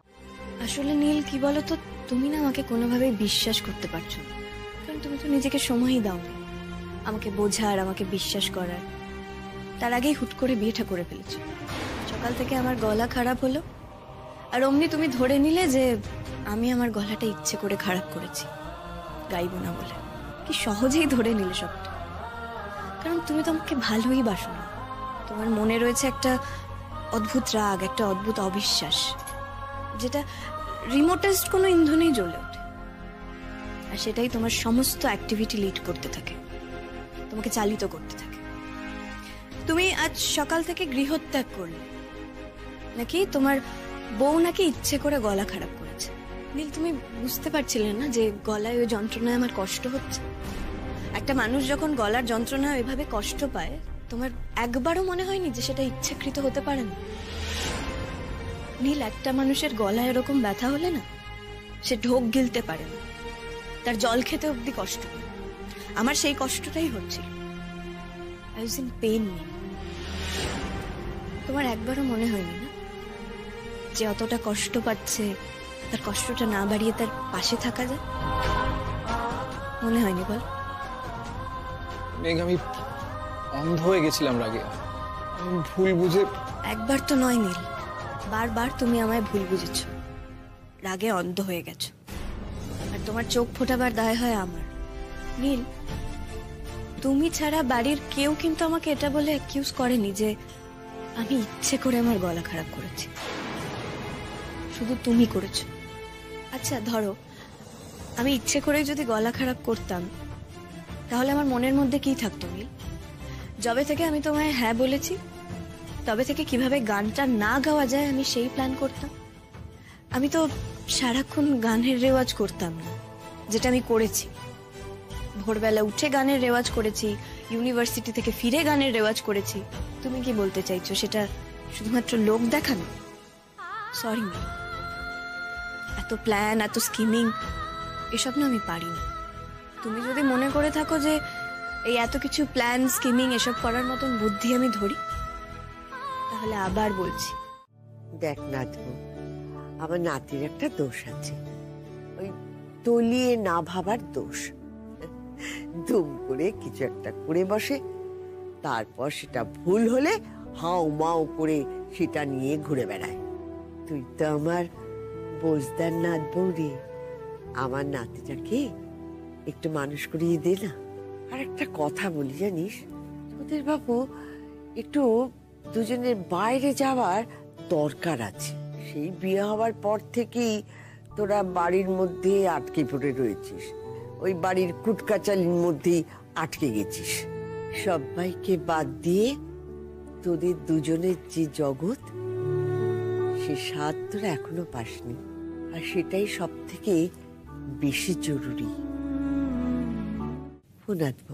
আসলে নীল, কি বলতো, তুমি না আমাকে কোনোভাবেই বিশ্বাস করতে পারছো না, কারণ তুমি তো নিজেকে সময়ই দাও না আমাকে বোঝার, আমাকে বিশ্বাস করার। তার আগেই হুট করে বিয়েটা করে ফেলেছো। সকাল থেকে আমার গলা খারাপ হলো, আর অমনি তুমি ধরে নিলে যে আমি আমার গলাটা ইচ্ছে করে খারাপ করেছি, গাইব না বলে। কি সহজেই ধরে নিলে সবটা, কারণ তুমি তো আমাকে ভালোই বাসো না। তোমার মনে রয়েছে একটা অদ্ভুত রাগ, একটা অদ্ভুত অবিশ্বাস, যেটা রিমোটেস্ট কোনো ইন্ধনেই জ্বলে ওঠে, আর সেটাই তোমার সমস্ত অ্যাক্টিভিটি লিড করতে থাকে, তোমাকে চালিত করতে থাকে। তুমি আজ সকাল থেকে গৃহত্যাগ করলে, নাকি তোমার বউ নাকি ইচ্ছে করে গলা খারাপ করেছে। নীল, তুমি বুঝতে পারছিলে না যে গলায় ওই যন্ত্রণায় আমার কষ্ট হচ্ছে? একটা মানুষ যখন গলার যন্ত্রণায় এভাবে কষ্ট পায়, তোমার একবারও মনে হয়নি যে সেটা ইচ্ছাকৃত হতে পারে না? নীল, একটা মানুষের গলায় এরকম ব্যথা হলে না, সে ঢোক গিলতে পারে না, তার জল খেতে অব্দি কষ্ট হয়। আমার সেই কষ্টটাই হচ্ছিল। I was in pain. তোমার একবারও মনে হয়নি না যে অতটা কষ্ট পাচ্ছে, তার কষ্টটা না বাড়িয়ে তার পাশে থাকা যায়? মনে হয়নি বল? মেঘ, আমি অন্ধ হয়ে গেছিলাম রাগে, ভুল বুঝে। একবার তো নয় নীল, বারবার তুমি আমায় ভুল বুঝেছ, রাগে অন্ধ হয়ে গেছো, আর তোমার চোখ ফোটাবার দায় হয় আমার। নীল, তুমি ছাড়া বাড়ির কেউ কিন্তু আমাকে এটা বলে অ্যাকিউজ করেনি যে আমি ইচ্ছে করে আমার গলা খারাপ করেছি, শুধু তুমি করেছো। আচ্ছা ধরো আমি ইচ্ছে করে যদি গলা খারাপ করতাম তাহলে আমার মনের মধ্যে কি থাকতো নীল? যবে থেকে আমি তোমায় হ্যাঁ বলেছি তবে থেকে কিভাবে গানটা না গাওয়া যায় আমি সেই প্ল্যান করতাম। আমি তো সারাক্ষণ গানের রেওয়াজ করতাম না, যেটা আমি করেছি। ভোরবেলা উঠে গানের রেওয়াজ করেছি, ইউনিভার্সিটি থেকে ফিরে গানের রেওয়াজ করেছি। তুমি কি বলতে চাইছো সেটা শুধুমাত্র লোক দেখানো? সরি, এত প্ল্যান, এত স্কিমিং এসব না আমি পারি না। তুমি যদি মনে করে থাকো যে এই এত কিছু প্ল্যান, স্কিমিং এসব করার মতন বুদ্ধি আমি ধরি, তাহলে আবার বলছি, দেখ নাতবু, আমার নাতির একটা দোষ আছে, ওই তলিয়ে না ভাবার দোষ। দুম করে কিছু একটা করে বসে, তারপর সেটা ভুল হলে হাউ মাউ করে সেটা নিয়ে ঘুরে বেড়ায়। তুই তো আমার বোঝদার নাতবু রে, আমার নাতিটাকে একটু মানুষ করিয়ে দে না। আর একটা কথা বলি জানিস, তোদের বাবু একটু দুজনের বাইরে যাওয়ার দরকার আছে। সেই বিয়ে হওয়ার পর থেকেই তোরা বাড়ির মধ্যে আটকে পড়ে রয়েছিস, ওই বাড়ির কুটকাচালির মধ্যেই আটকে গেছিস। সবাইকে বাদ দিয়ে তোদের দুজনের যে জগৎ, সে স্বাদ তোরা এখনো পাসনি, আর সেটাই সব থেকে বেশি জরুরি। ফোনাদব,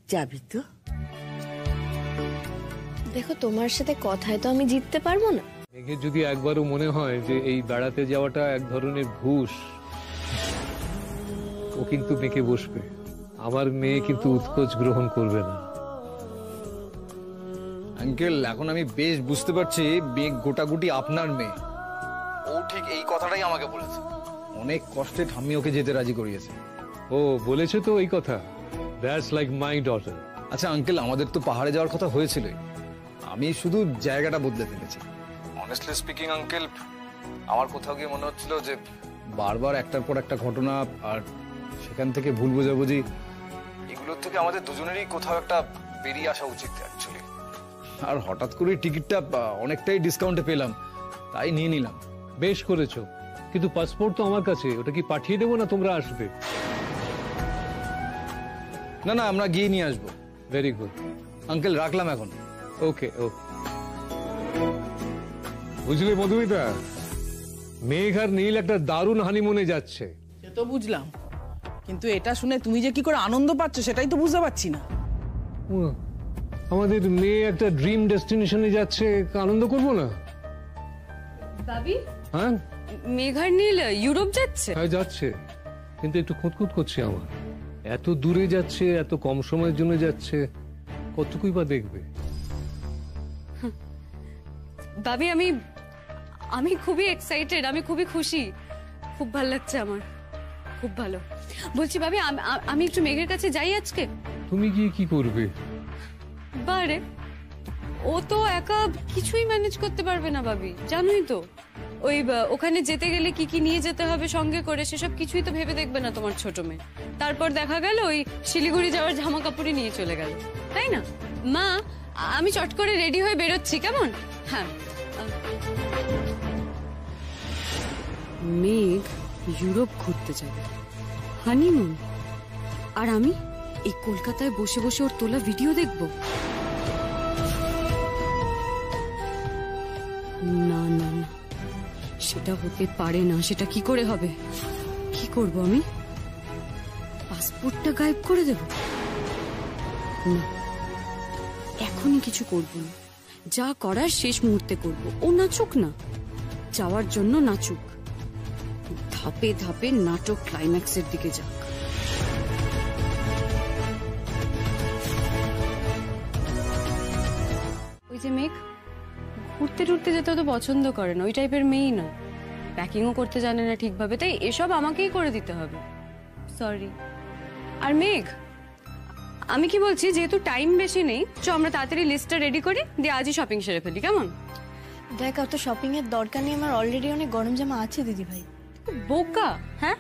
যাবি তো? দেখো, তোমার সাথে কথায় তো আমি জিততে পারবো না। মেঘের যদি একবারও মনে হয় যে এই বেড়াতে যাওয়াটা এক ধরনের ঘুষ, ও কিন্তু মেঘে বসবে। আমার মেয়ে কিন্তু উৎকোচ গ্রহণ করবে না। আঙ্কেল, এখন আমি বেশ বুঝতে পারছি মেঘ গোটাগুটি আপনার মেয়ে। ও ঠিক এই কথাটাই আমাকে বলেছে। অনেক কষ্টে ঠাম্মি ওকে যেতে রাজি করিয়েছে। ও বলেছে তো এই কথা? That's like my daughter. আচ্ছা আঙ্কেল, আমাদের তো পাহাড়ে যাওয়ার কথা হয়েছিল, আমি শুধু জায়গাটা বদলে ফেলেছি। অনেস্টলি স্পিকিং আঙ্কেল, আমার কোথাও গিয়ে মনে হচ্ছিল যে বারবার একটার পর একটা ঘটনা, আর সেখান থেকে ভুল বোঝাবুঝি, এগুলোর থেকে আমাদের দুজনেরই কোথাও একটা বেরিয়ে আসা উচিত অ্যাকচুয়ালি। আর হঠাৎ করে টিকিটটা অনেকটাই ডিসকাউন্টে পেলাম, তাই নিয়ে নিলাম। বেশ করেছো, কিন্তু পাসপোর্ট তো আমার কাছে, ওটা কি পাঠিয়ে দেবো না তোমরা আসবে? না না, আমরা গিয়ে নিয়ে আসবো। ভেরি গুড আঙ্কেল, রাখলাম এখন। ওকে ওকে। বুঝলে মধুমিতা, মেঘ আর নীল একটা দারুণ হানিমুনে যাচ্ছে। সে তো বুঝলাম, কিন্তু এটা শুনে তুমি যে কি করে আনন্দ পাচ্ছ সেটাই তো বুঝতে পারছি না। আমাদের মেয়ে একটা ড্রিম ডেস্টিনেশনে যাচ্ছে, আনন্দ করবো না? ভাবি, হ্যাঁ মেঘার নীল ইউরোপ যাচ্ছে? হ্যাঁ যাচ্ছে, কিন্তু একটু খুঁতখুত করছে আমার। এত দূরে যাচ্ছে, এত কম সময়ের জন্য যাচ্ছে, কতটুকুই বা দেখবে। ভাবি, আমি খুবই এক্সাইটেড, আমি খুবই খুশি, খুব ভালো লাগছে আমার, খুব ভালো। বলছি ভাবি, আমি একটু মেঘের কাছে যাই আজকে। তুমি গিয়ে কি করবে? বারে, ও তো একা কিছুই ম্যানেজ করতে পারবে না ভাবি, জানোই তো। ওই ওখানে যেতে গেলে কি কি নিয়ে যেতে হবে সঙ্গে করে, সেসব কিছুই তো ভেবে দেখবে না তোমার ছোট মেয়ে। তারপর দেখা গেল ওই শিলিগুড়ি যাওয়ার জামা কাপড়ই নিয়ে চলে গেল, তাই না? মা, আমি চট করে রেডি হয়ে বেরোচ্ছি, কেমন? হ্যাঁ। মেঘ ইউরোপ ঘুরতে যাবে, হানিমুন, আর আমি এই কলকাতায় বসে বসে ওর তোলা ভিডিও দেখব? না না না, সেটা হতে পারে না। সেটা কি করে হবে? কি করব আমি? পাসপোর্টটা গায়েব করে দেব? না, এখনই কিছু করব না। যা করার শেষ মুহূর্তে করব। ও নাচুক না, যাওয়ার জন্য নাচুক, ধাপে ধাপে নাটক ক্লাইম্যাক্সের দিকে যাক। ওই যে মেঘ ঘুরতে টুরতে যেতে তো পছন্দ করে না, ওই টাইপের মেয়েই না, প্যাকিংও করতে জানে না ঠিকভাবে, তাই এসব আমাকেই করে দিতে হবে। সরি। আর মেঘ, আমি কি বলছি, যেহেতু টাইম বেশি নেই, তো আমরা তাড়াতাড়ি লিস্টটা রেডি করি, দিয়ে আজই শপিং সেরে ফেলি, কেমন? দেখ, অত শপিং এর দরকার নেই, আমার অলরেডি অনেক গরম জামা আছে দিদি ভাই। বোকা, হ্যাঁ?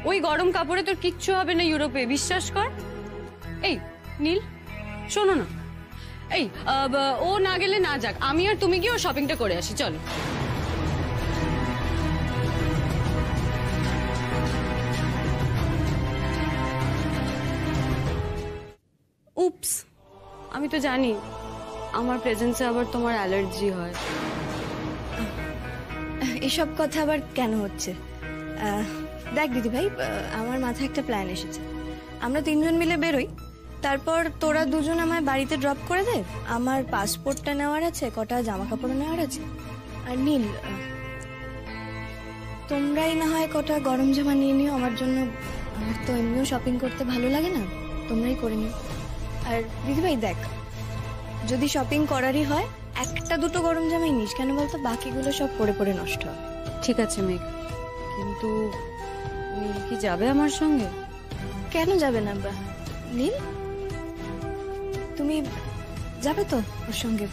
ওই গরম কাপড়ে তোর কিচ্ছু হবে না ইউরোপে, বিশ্বাস কর। এই নীল, শোনো না, এই ও না গেলে না যাক, আমি আর তুমি গিয়ে ও শপিংটা করে আসি, চলো। উপস, আমি তো জানি আমার প্রেজেন্সে আবার তোমার অ্যালার্জি হয়। এসব কথা আবার কেন হচ্ছে? দেখ দিদি ভাই, আমার মাথায় একটা প্ল্যান এসেছে। আমরা 3 জন মিলে বেরোই, তারপর তোরা 2 জন আমায় বাড়িতে ড্রপ করে দে। আমার পাসপোর্টটা নেওয়ার আছে, কটা জামা কাপড় নেওয়ার আছে। আর নীল, তোমরাই না হয় কটা গরম জামা নিয়ে নিও আমার জন্য। আমার তো এমনিও শপিং করতে ভালো লাগে না, তোমরাই করে নিও। আর দিদি ভাই দেখ, যদি শপিং করারই হয় 1-2 গরম জামাই নিস, কেন বলতো? বাকিগুলো সব পরে পরে নষ্ট হয়। ঠিক আছে মেঘ, কিন্তু নীল কি যাবে আমার সঙ্গে? কেন যাবে না? নীল, তুমি যাবে তো ওর সঙ্গে?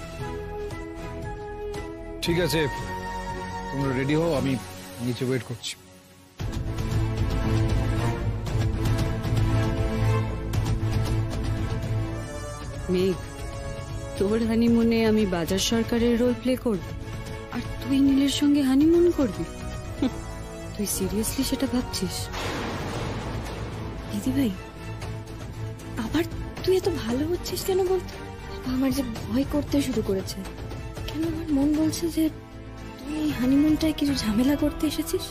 ঠিক আছে, তোমরা রেডি হও, আমি নিচে ওয়েট করছি। মেঘ, তোর হানিমুনে আমি বাজার সরকারের রোল প্লে করব, আর তুই নীলের সঙ্গে হানিমুন করবি? তুই সিরিয়াসলি সেটা ভাবছিস? দিদি ভাই, আবার তুই এত ভালো হচ্ছিস কেন বলতো? আমার যে ভয় করতে শুরু করেছে। কেন আমার মন বলছে যে তুই এই হানিমুনটায় কিছু ঝামেলা করতে এসেছিস।